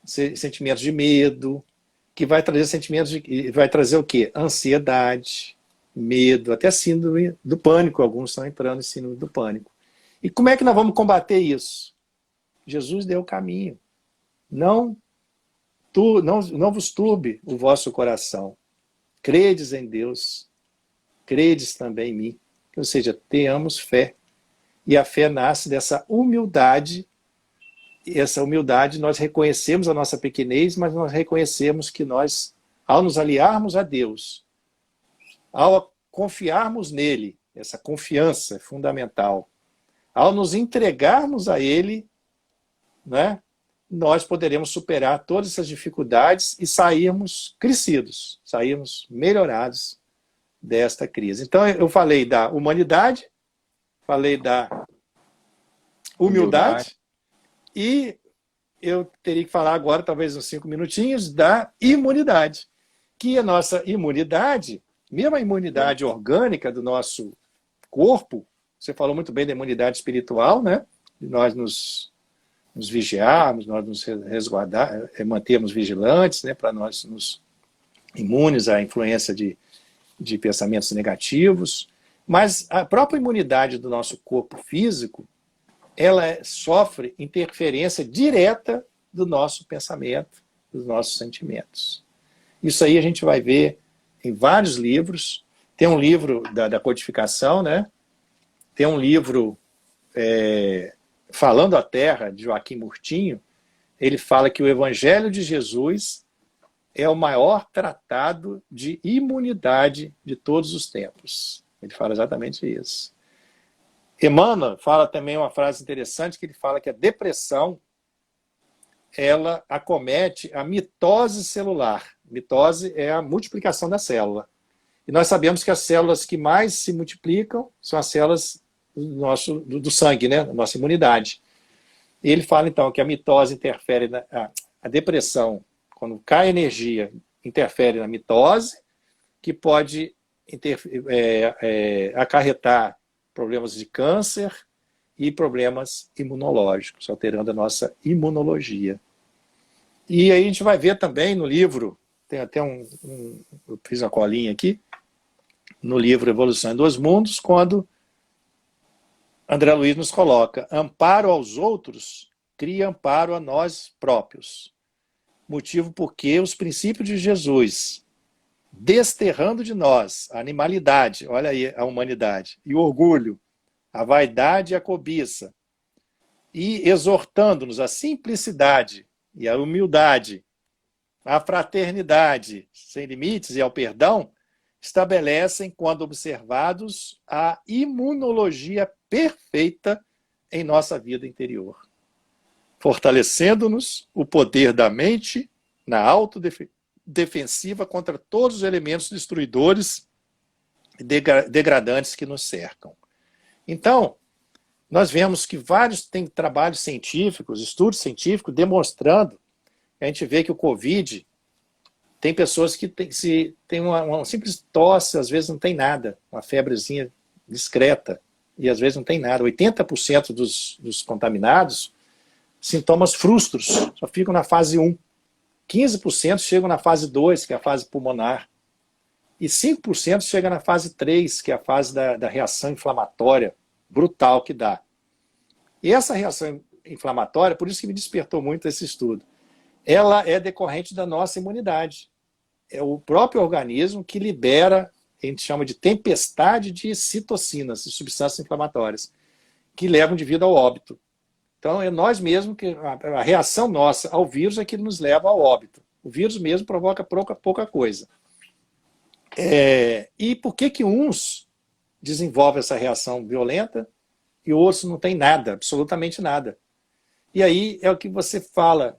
B: sentimentos de medo, que vai trazer vai trazer o quê? Ansiedade, medo, até síndrome do pânico. Alguns estão entrando em síndrome do pânico. E como é que nós vamos combater isso? Jesus deu o caminho. Não vos turbe o vosso coração. Credes em Deus, credes também em mim. Ou seja, tenhamos fé. E a fé nasce dessa humildade. E essa humildade, nós reconhecemos a nossa pequenez, mas nós reconhecemos que nós, ao nos aliarmos a Deus, ao confiarmos nele, essa confiança é fundamental, ao nos entregarmos a ele, né, nós poderemos superar todas essas dificuldades e sairmos crescidos, sairmos melhorados desta crise. Então, eu falei da humanidade, falei da humildade. E eu teria que falar agora, talvez uns 5 minutinhos, da imunidade. Que a nossa imunidade, mesmo a imunidade orgânica do nosso corpo, você falou muito bem da imunidade espiritual, né? De nós nos vigiarmos, nós nos resguardar, mantermos vigilantes, né? Para nós nos imunes à influência de pensamentos negativos. Mas a própria imunidade do nosso corpo físico, ela sofre interferência direta do nosso pensamento, dos nossos sentimentos. Isso aí a gente vai ver em vários livros. Tem um livro da codificação, né? Tem um livro Falando a Terra, de Joaquim Murtinho. Ele fala que o Evangelho de Jesus é o maior tratado de imunidade de todos os tempos. Ele fala exatamente isso. Emmanuel fala também uma frase interessante, que ele fala que a depressão ela acomete a mitose celular. Mitose é a multiplicação da célula. E nós sabemos que as células que mais se multiplicam são as células do sangue, né? Da nossa imunidade. E ele fala, então, que a mitose interfere a depressão, quando cai energia, interfere na mitose, que pode acarretar problemas de câncer e problemas imunológicos, alterando a nossa imunologia. E aí a gente vai ver também no livro, tem até eu fiz uma colinha aqui, no livro Evolução em Dois Mundos, quando André Luiz nos coloca: amparo aos outros cria amparo a nós próprios. Motivo porque os princípios de Jesus, desterrando de nós a animalidade, olha aí a humanidade, e o orgulho, a vaidade e a cobiça, e exortando-nos à simplicidade e à humildade, à fraternidade sem limites e ao perdão, estabelecem, quando observados, a imunologia perfeita em nossa vida interior, fortalecendo-nos o poder da mente na autodefensiva contra todos os elementos destruidores e degradantes que nos cercam. Então, nós vemos que tem trabalhos científicos, estudos científicos, demonstrando, a gente vê que o Covid, tem pessoas que têm uma simples tosse, às vezes não tem nada, uma febrezinha discreta, e às vezes não tem nada. 80% dos contaminados, sintomas frustros, só ficam na fase 1. 15% chegam na fase 2, que é a fase pulmonar. E 5% chegam na fase 3, que é a fase da reação inflamatória brutal que dá. E essa reação inflamatória, por isso que me despertou muito esse estudo, ela é decorrente da nossa imunidade. É o próprio organismo que libera, a gente chama de tempestade de citocinas, de substâncias inflamatórias, que levam o indivíduo ao óbito. Então, é nós mesmos, a reação nossa ao vírus é que nos leva ao óbito. O vírus mesmo provoca pouca coisa. E por que uns desenvolvem essa reação violenta e outros não tem nada, absolutamente nada? E aí é o que você fala,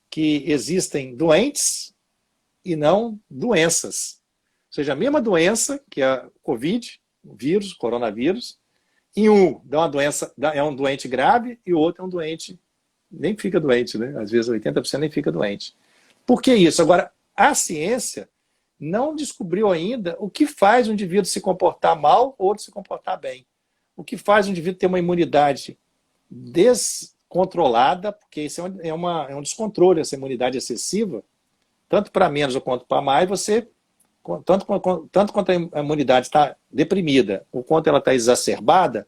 B: que existem doentes e não doenças. Ou seja, a mesma doença, que é a Covid, o vírus, o coronavírus, em é um doente grave e o outro é um doente, nem fica doente, né? Às vezes 80% nem fica doente. Por que isso? Agora, a ciência não descobriu ainda o que faz um indivíduo se comportar mal ou outro se comportar bem. O que faz um indivíduo ter uma imunidade descontrolada, porque isso é um descontrole, essa imunidade excessiva, tanto para menos ou quanto para mais, tanto quanto a imunidade está deprimida, ou quanto ela está exacerbada,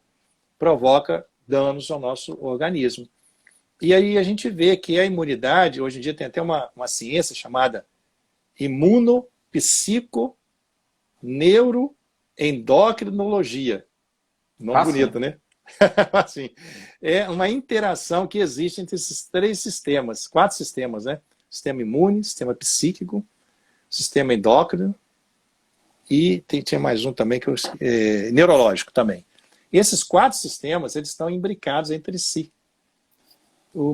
B: provoca danos ao nosso organismo. E aí a gente vê que a imunidade, hoje em dia tem até uma ciência chamada imunopsico-neuroendocrinologia. Nome bonito, né? Assim, é uma interação que existe entre esses 4 sistemas, né? Sistema imune, sistema psíquico, sistema endócrino e tinha mais um também, neurológico também. Esses 4 sistemas, eles estão imbricados entre si.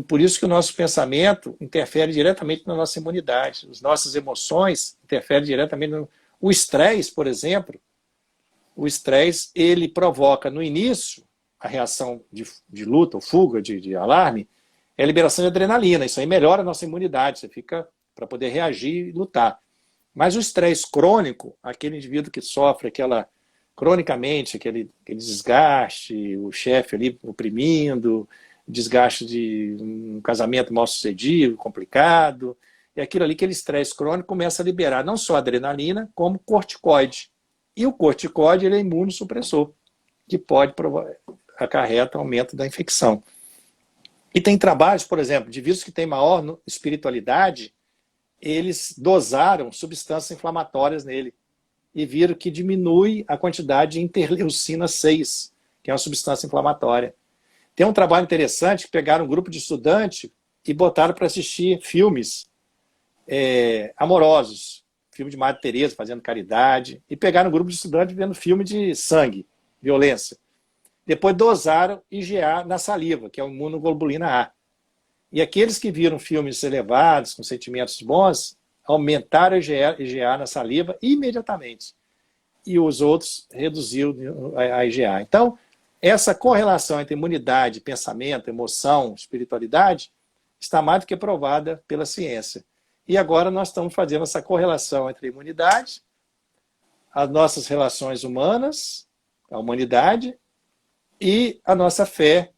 B: Por isso que o nosso pensamento interfere diretamente na nossa imunidade. As nossas emoções interferem diretamente O estresse, por exemplo, o estresse, ele provoca no início a reação de luta ou fuga, de alarme, é a liberação de adrenalina. Isso aí melhora a nossa imunidade, você fica para poder reagir e lutar. Mas o estresse crônico, aquele indivíduo que sofre cronicamente, aquele desgaste, o chefe ali oprimindo, desgaste de um casamento mal sucedido, complicado, é aquilo ali, aquele estresse crônico começa a liberar não só adrenalina, como corticoide. E o corticoide, ele é imunossupressor, que pode acarreta aumento da infecção. E tem trabalhos, por exemplo, de vírus que têm maior espiritualidade, eles dosaram substâncias inflamatórias nele e viram que diminui a quantidade de interleucina 6, que é uma substância inflamatória. Tem um trabalho interessante que pegaram um grupo de estudantes e botaram para assistir filmes amorosos, filme de Madre Teresa fazendo caridade, e pegaram um grupo de estudantes vendo filme de sangue, violência. Depois dosaram IgA na saliva, que é a imunoglobulina A. E aqueles que viram filmes elevados, com sentimentos bons, aumentaram a IgA na saliva imediatamente. E os outros reduziu a IgA. Então, essa correlação entre imunidade, pensamento, emoção, espiritualidade, está mais do que provada pela ciência. E agora nós estamos fazendo essa correlação entre a imunidade, as nossas relações humanas, a humanidade, e a nossa fé,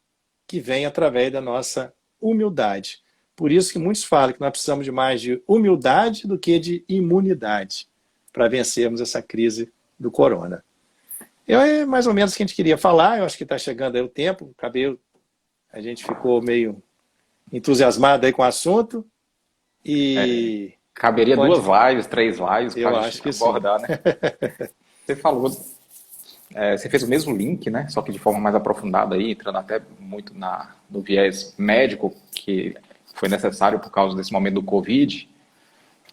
B: que vem através da nossa humildade. Por isso que muitos falam que nós precisamos de mais de humildade do que de imunidade para vencermos essa crise do corona. É mais ou menos o que a gente queria falar. Eu acho que está chegando aí o tempo. A gente ficou meio entusiasmado aí com o assunto. E
A: caberia 2 lives, 3 lives
B: para a gente
A: abordar, né? Você falou, você fez o mesmo link, né? Só que de forma mais aprofundada aí, entrando até muito no viés médico, que foi necessário por causa desse momento do Covid.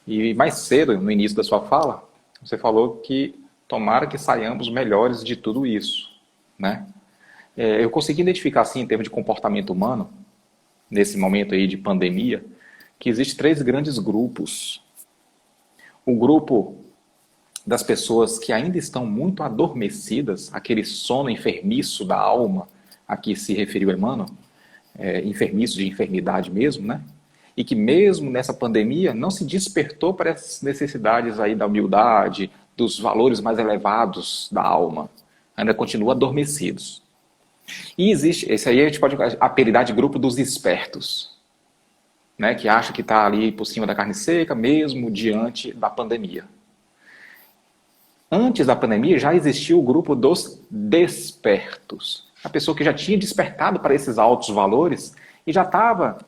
A: E mais cedo, no início da sua fala, você falou que tomara que saiamos melhores de tudo isso, né? Eu consegui identificar, assim, em termos de comportamento humano, nesse momento aí de pandemia, que existem 3 grandes grupos. O grupo das pessoas que ainda estão muito adormecidas, aquele sono enfermiço da alma a que se referiu Emmanuel, enfermiço de enfermidade mesmo, né? E que mesmo nessa pandemia não se despertou para essas necessidades aí da humildade, dos valores mais elevados da alma. Ainda continuam adormecidos. E existe, esse aí a gente pode apelidar de grupo dos espertos, né? Que acha que está ali por cima da carne seca, mesmo diante da pandemia. Antes da pandemia já existia o grupo dos despertos. A pessoa que já tinha despertado para esses altos valores e já estava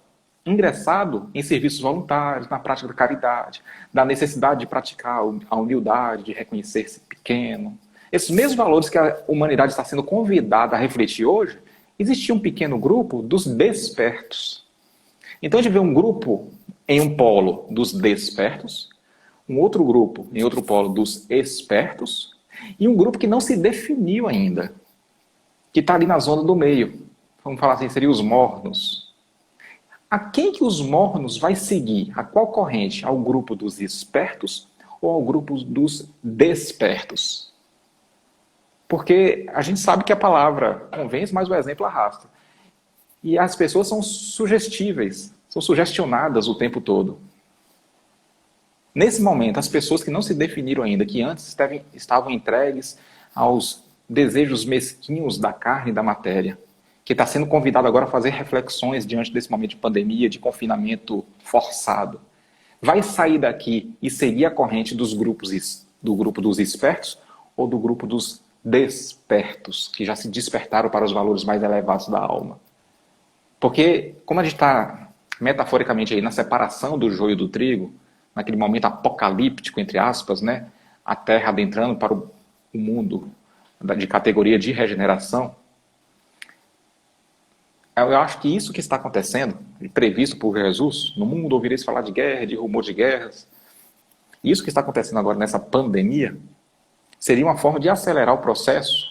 A: ingressado em serviços voluntários, na prática da caridade, da necessidade de praticar a humildade, de reconhecer-se pequeno. Esses mesmos valores que a humanidade está sendo convidada a refletir hoje, existia um pequeno grupo dos despertos. Então a gente vê um grupo em um polo dos despertos, um outro grupo em outro polo dos espertos, e um grupo que não se definiu ainda, que está ali na zona do meio. Vamos falar assim, seriam os mornos. A quem que os mornos vai seguir? A qual corrente? Ao grupo dos espertos ou ao grupo dos despertos? Porque a gente sabe que a palavra convence, mas o exemplo arrasta. E as pessoas são sugestíveis, são sugestionadas o tempo todo. Nesse momento, as pessoas que não se definiram ainda, que antes estavam entregues aos desejos mesquinhos da carne e da matéria, que está sendo convidado agora a fazer reflexões diante desse momento de pandemia, de confinamento forçado, vai sair daqui e seguir a corrente do grupo dos espertos ou do grupo dos despertos, que já se despertaram para os valores mais elevados da alma? Porque, como a gente está metaforicamente aí na separação do joio do trigo, naquele momento apocalíptico, entre aspas, né? A Terra adentrando para o mundo de categoria de regeneração, eu acho que isso que está acontecendo, previsto por Jesus, no mundo ouvireis falar de guerra, de rumor de guerras, isso que está acontecendo agora nessa pandemia, seria uma forma de acelerar o processo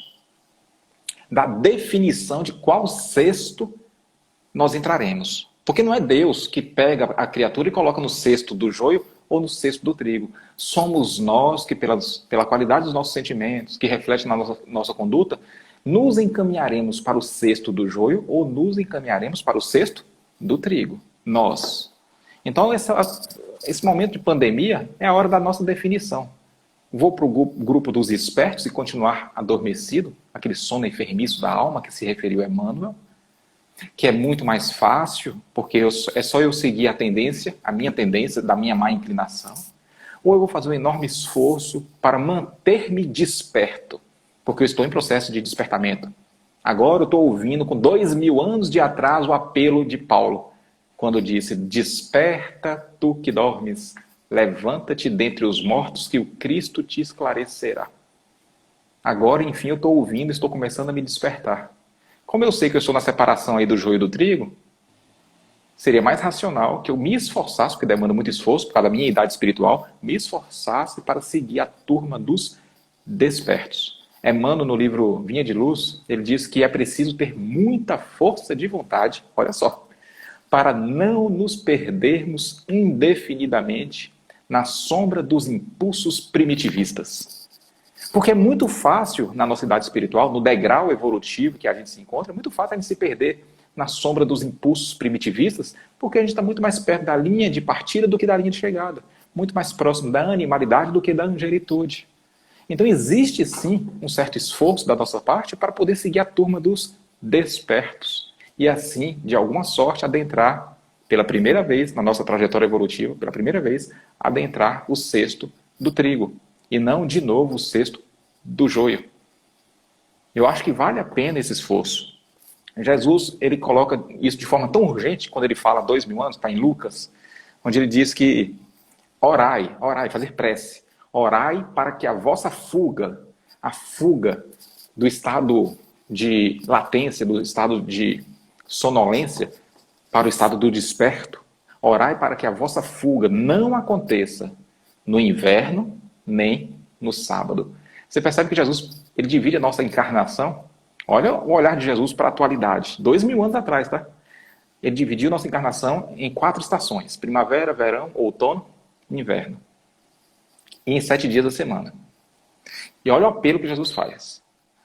A: da definição de qual cesto nós entraremos. Porque não é Deus que pega a criatura e coloca no cesto do joio ou no cesto do trigo. Somos nós que, pela qualidade dos nossos sentimentos, que reflete na nossa conduta, nos encaminharemos para o cesto do joio ou nos encaminharemos para o cesto do trigo. Nós. Então, esse momento de pandemia é a hora da nossa definição. Vou para o grupo dos espertos e continuar adormecido, aquele sono enfermiço da alma que se referiu a Emmanuel, que é muito mais fácil, porque é só eu seguir a minha tendência, da minha má inclinação, ou eu vou fazer um enorme esforço para manter-me desperto, porque eu estou em processo de despertamento. Agora eu estou ouvindo, com 2000 anos de atraso, o apelo de Paulo, quando disse: desperta tu que dormes, levanta-te dentre os mortos, que o Cristo te esclarecerá. Agora, enfim, eu estou ouvindo, estou começando a me despertar. Como eu sei que eu estou na separação aí do joio e do trigo, seria mais racional que eu me esforçasse, porque demanda muito esforço, por causa da minha idade espiritual, me esforçasse para seguir a turma dos despertos. Emmanuel, no livro Vinha de Luz, ele diz que é preciso ter muita força de vontade, olha só, para não nos perdermos indefinidamente na sombra dos impulsos primitivistas. Porque é muito fácil, na nossa idade espiritual, no degrau evolutivo que a gente se encontra, é muito fácil a gente se perder na sombra dos impulsos primitivistas, porque a gente está muito mais perto da linha de partida do que da linha de chegada. Muito mais próximo da animalidade do que da angelitude. Então existe sim um certo esforço da nossa parte para poder seguir a turma dos despertos. E assim, de alguma sorte, adentrar, pela primeira vez na nossa trajetória evolutiva, pela primeira vez, adentrar o cesto do trigo. E não, de novo, o cesto do joio. Eu acho que vale a pena esse esforço. Jesus, ele coloca isso de forma tão urgente, quando ele fala 2000 anos, está em Lucas, onde ele diz que orai, fazer prece. Orai para que a vossa fuga, a fuga do estado de latência, do estado de sonolência, para o estado do desperto, orai para que a vossa fuga não aconteça no inverno, nem no sábado. Você percebe que Jesus, ele divide a nossa encarnação. Olha o olhar de Jesus para a atualidade. 2000 anos atrás, tá? Ele dividiu nossa encarnação em 4 estações. Primavera, verão, outono e inverno. E em 7 dias da semana. E olha o apelo que Jesus faz.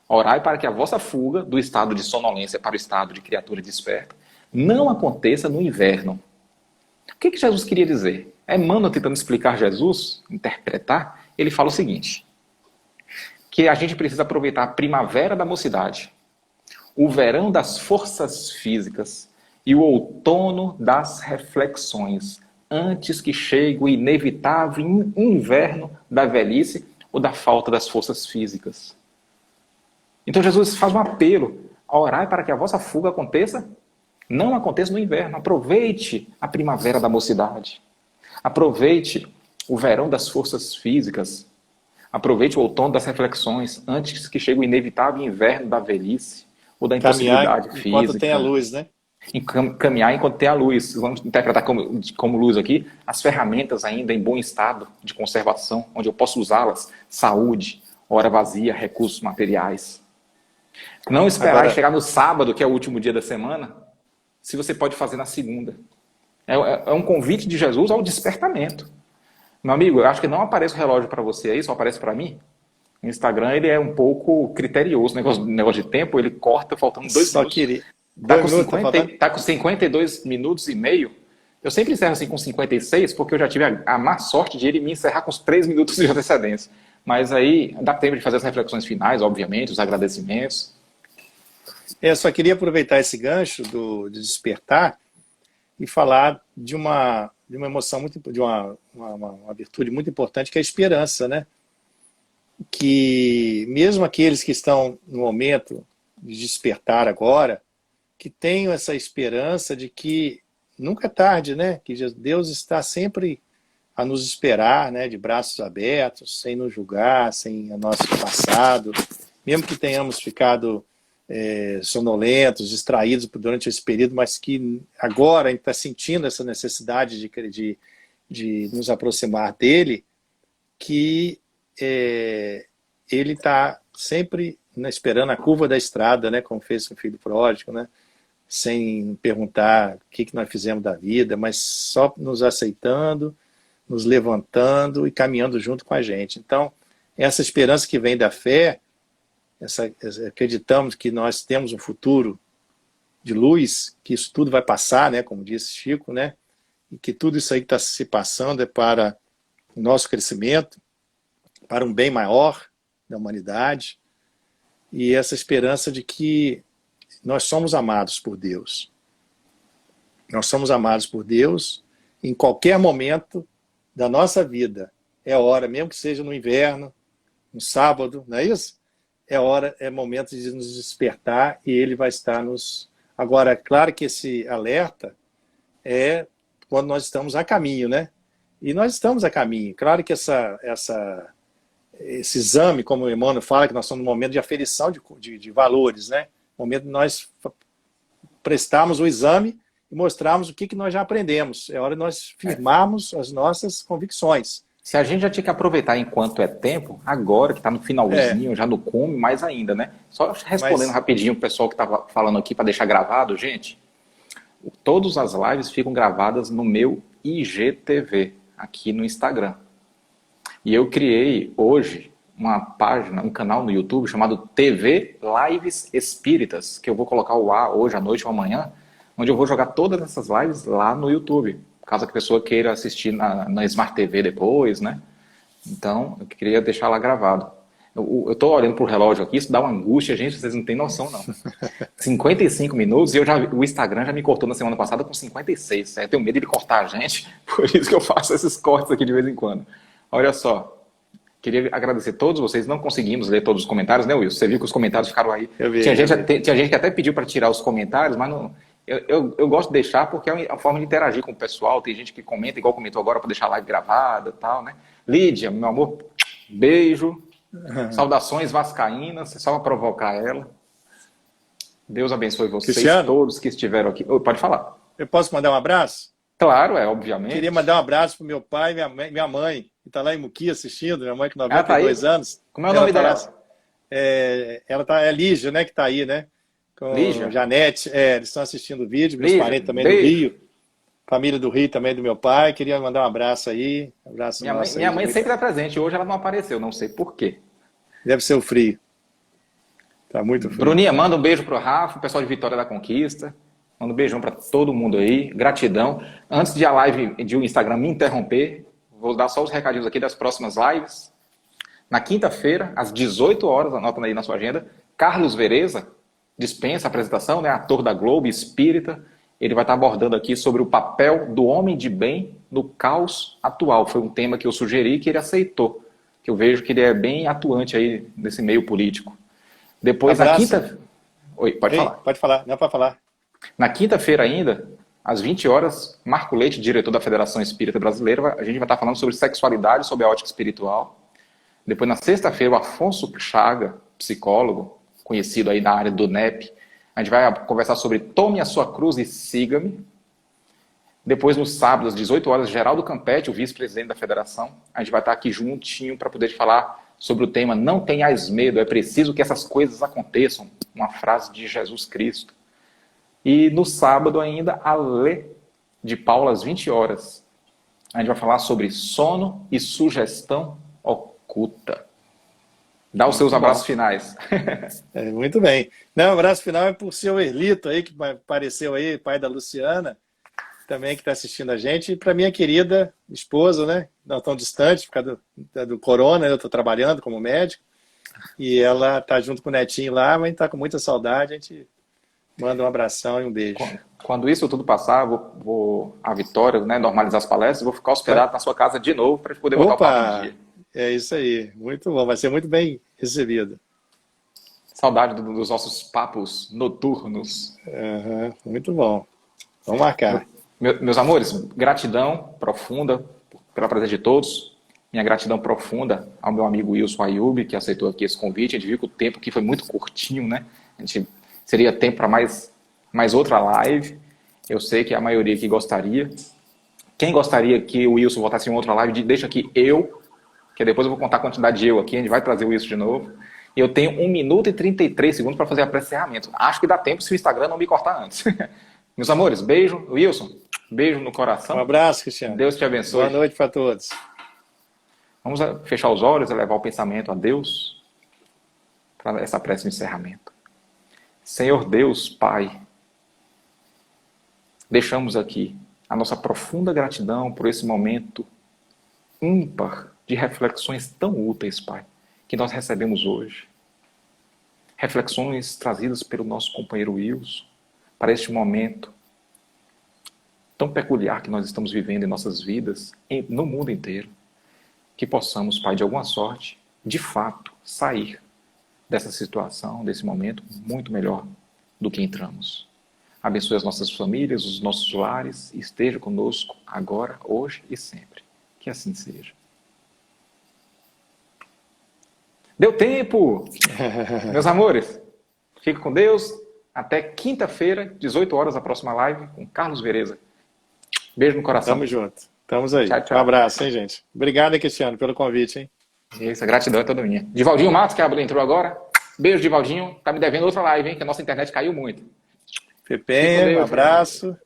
A: Orai para que a vossa fuga do estado de sonolência para o estado de criatura desperta não aconteça no inverno. O que Jesus queria dizer? Emmanuel, tentando explicar Jesus, interpretar, ele fala o seguinte, que a gente precisa aproveitar a primavera da mocidade, o verão das forças físicas e o outono das reflexões, antes que chegue o inevitável inverno da velhice ou da falta das forças físicas. Então Jesus faz um apelo a orar para que a vossa fuga aconteça, não aconteça no inverno. Aproveite a primavera da mocidade. Aproveite o verão das forças físicas. Aproveite o outono das reflexões, antes que chegue o inevitável inverno da velhice ou da impossibilidade física.
B: Enquanto tem a luz, né?
A: Caminhar enquanto tem a luz. Vamos interpretar como luz aqui as ferramentas ainda em bom estado de conservação, onde eu posso usá-las. Saúde, hora vazia, recursos materiais. Não esperar chegar no sábado, que é o último dia da semana, se você pode fazer na segunda. É um convite de Jesus ao despertamento. Meu amigo, eu acho que não aparece o relógio para você aí, só aparece para mim. O Instagram, ele é um pouco criterioso. Negócio de tempo, ele corta faltando 2 minutos. Tá com 52 minutos e meio. Eu sempre encerro assim com 56, porque eu já tive a má sorte de ele me encerrar com os 3 minutos de antecedência. Mas aí dá tempo de fazer as reflexões finais, obviamente, os agradecimentos.
B: Eu só queria aproveitar esse gancho de despertar e falar de uma emoção, de uma virtude muito importante, que é a esperança, né? Que mesmo aqueles que estão no momento de despertar agora, que tenham essa esperança de que nunca é tarde, né? Que Deus está sempre a nos esperar, né? De braços abertos, sem nos julgar, sem o nosso passado, mesmo que tenhamos ficado sonolentos, distraídos durante esse período, mas que agora a gente está sentindo essa necessidade de nos aproximar dele, que ele está sempre esperando a curva da estrada, né, como fez com o filho pródigo, né, sem perguntar o que nós fizemos da vida, mas só nos aceitando, nos levantando e caminhando junto com a gente. Então, essa esperança que vem da fé, acreditamos que nós temos um futuro de luz, que isso tudo vai passar, né, como disse Chico, né, e que tudo isso aí que está se passando é para o nosso crescimento, para um bem maior da humanidade, e essa esperança de que nós somos amados por Deus. Nós somos amados por Deus em qualquer momento da nossa vida. É hora, mesmo que seja no inverno, no sábado, não é isso? É momento de nos despertar e ele vai estar nos... Agora, é claro que esse alerta é quando nós estamos a caminho, né? E nós estamos a caminho. Claro que esse exame, como o Emmanuel fala, que nós estamos no momento de aferição de valores, né? Momento de nós prestarmos o exame e mostrarmos o que nós já aprendemos. É hora de nós firmarmos as nossas convicções.
A: Se a gente já tinha que aproveitar enquanto é tempo, agora que está no finalzinho, já no cume, mais ainda, né? Só respondendo rapidinho o pessoal que estava falando aqui para deixar gravado, gente. todas as lives ficam gravadas no meu IGTV, aqui no Instagram. E eu criei hoje uma página, um canal no YouTube chamado TV Lives Espíritas, que eu vou colocar ao ar hoje à noite ou amanhã, onde eu vou jogar todas essas lives lá no YouTube, caso a pessoa queira assistir na Smart TV depois, né? Então, eu queria deixar lá gravado. Eu tô olhando pro relógio aqui, isso dá uma angústia, gente, vocês não têm noção, não. 55 minutos, e o Instagram já me cortou na semana passada com 56. Eu tenho medo de cortar a gente, por isso que eu faço esses cortes aqui de vez em quando. Olha só, queria agradecer a todos vocês, não conseguimos ler todos os comentários, né, Wilson? Você viu que os comentários ficaram aí. Tinha gente que até pediu para tirar os comentários, mas não, eu gosto de deixar porque é uma forma de interagir com o pessoal. Tem gente que comenta, igual comentou agora, para deixar a live gravada e tal, né? Lídia, meu amor, beijo. Saudações vascaínas, só para provocar ela. Deus abençoe vocês,
B: Cristiano,
A: todos que estiveram aqui. Pode falar.
B: eu posso mandar um abraço?
A: Claro, obviamente.
B: Queria mandar um abraço pro meu pai e minha mãe, que está lá em Muqui assistindo, minha mãe com
A: tá
B: 92 anos.
A: Como é o nome dela?
B: É Lígia, né, que está aí, né? Com
A: Lígia?
B: Janete, eles estão assistindo o vídeo, meus parentes também do Rio. Família do Rio também do meu pai. Queria mandar um abraço aí.
A: Minha mãe sempre é presente. Hoje ela não apareceu, não sei por quê.
B: Deve ser o frio. Tá muito frio.
A: Bruninha, manda um beijo pro Rafa, o pessoal de Vitória da Conquista. Manda um beijão para todo mundo aí. Gratidão. Antes de a live de o Instagram me interromper, vou dar só os recadinhos aqui das próximas lives. Na quinta-feira, às 18 horas, anota aí na sua agenda, Carlos Vereza dispensa a apresentação, né? Ator da Globo, espírita. Ele vai estar abordando aqui sobre o papel do homem de bem no caos atual. Foi um tema que eu sugeri que ele aceitou, que eu vejo que ele é bem atuante aí nesse meio político. Depois, na quinta... Oi, pode falar.
B: Pode falar, não pode falar.
A: Na quinta-feira ainda, às 20 horas, Marco Leite, diretor da Federação Espírita Brasileira, a gente vai estar falando sobre sexualidade, sobre a ótica espiritual. Depois, na sexta-feira, o Afonso Chaga, psicólogo, conhecido aí na área do NEP, a gente vai conversar sobre Tome a Sua Cruz e Siga-me. Depois, no sábado, às 18 horas, Geraldo Campetti, o vice-presidente da federação, a gente vai estar aqui juntinho para poder falar sobre o tema Não tenhais medo, é preciso que essas coisas aconteçam. Uma frase de Jesus Cristo. E no sábado ainda, a Lê de Paula, às 20 horas. A gente vai falar sobre sono e sugestão oculta. Dá os seus abraços finais.
B: Muito bem. Não, o abraço final é para o seu Erlito aí, que apareceu aí, pai da Luciana, também que está assistindo a gente, e para minha querida esposa, né? Não tão distante, por causa do corona, eu estou trabalhando como médico, e ela está junto com o netinho lá, mas está com muita saudade, a gente manda um abração e um beijo.
A: Quando isso tudo passar, vou à Vitória, né, normalizar as palestras, vou ficar hospedado na sua casa de novo para poder botar o papo em dia.
B: É isso aí, muito bom, vai ser muito bem recebido.
A: Saudade dos nossos papos noturnos.
B: Muito bom, vamos marcar.
A: Meus amores, gratidão profunda pela presença de todos. Minha gratidão profunda ao meu amigo Wilson Ayub, que aceitou aqui esse convite. A gente viu que o tempo aqui foi muito curtinho, né? A gente seria tempo para mais outra live. Eu sei que a maioria aqui gostaria. Quem gostaria que o Wilson voltasse em outra live, deixa aqui que depois eu vou contar a quantidade de aqui, a gente vai trazer o Wilson de novo. E eu tenho 1 minuto e 33 segundos para fazer a pré-encerramento. Acho que dá tempo se o Instagram não me cortar antes. Meus amores, beijo. Wilson, beijo no coração.
B: Um abraço, Cristiano.
A: Deus te abençoe.
B: Boa noite para todos.
A: Vamos fechar os olhos e levar o pensamento a Deus para essa prece de encerramento. Senhor Deus, Pai, deixamos aqui a nossa profunda gratidão por esse momento ímpar de reflexões tão úteis, Pai, que nós recebemos hoje. Reflexões trazidas pelo nosso companheiro Wilson para este momento tão peculiar que nós estamos vivendo em nossas vidas, no mundo inteiro. Que possamos, Pai, de alguma sorte, de fato, sair dessa situação, desse momento, muito melhor do que entramos. Abençoe as nossas famílias, os nossos lares, e esteja conosco agora, hoje e sempre. Que assim seja. Deu tempo! Meus amores, fique com Deus. Até quinta-feira, 18 horas, a próxima live com Carlos Vereza. Beijo no coração.
B: Tamo junto. Estamos aí.
A: Tchau, tchau.
B: Um abraço, hein, gente? Obrigado, Cristiano, pelo convite, hein?
A: Isso, a gratidão é toda minha. Divaldinho Matos, que entrou agora. Beijo, Divaldinho. Tá me devendo outra live, hein? Que a nossa internet caiu muito.
B: Pepe, um abraço.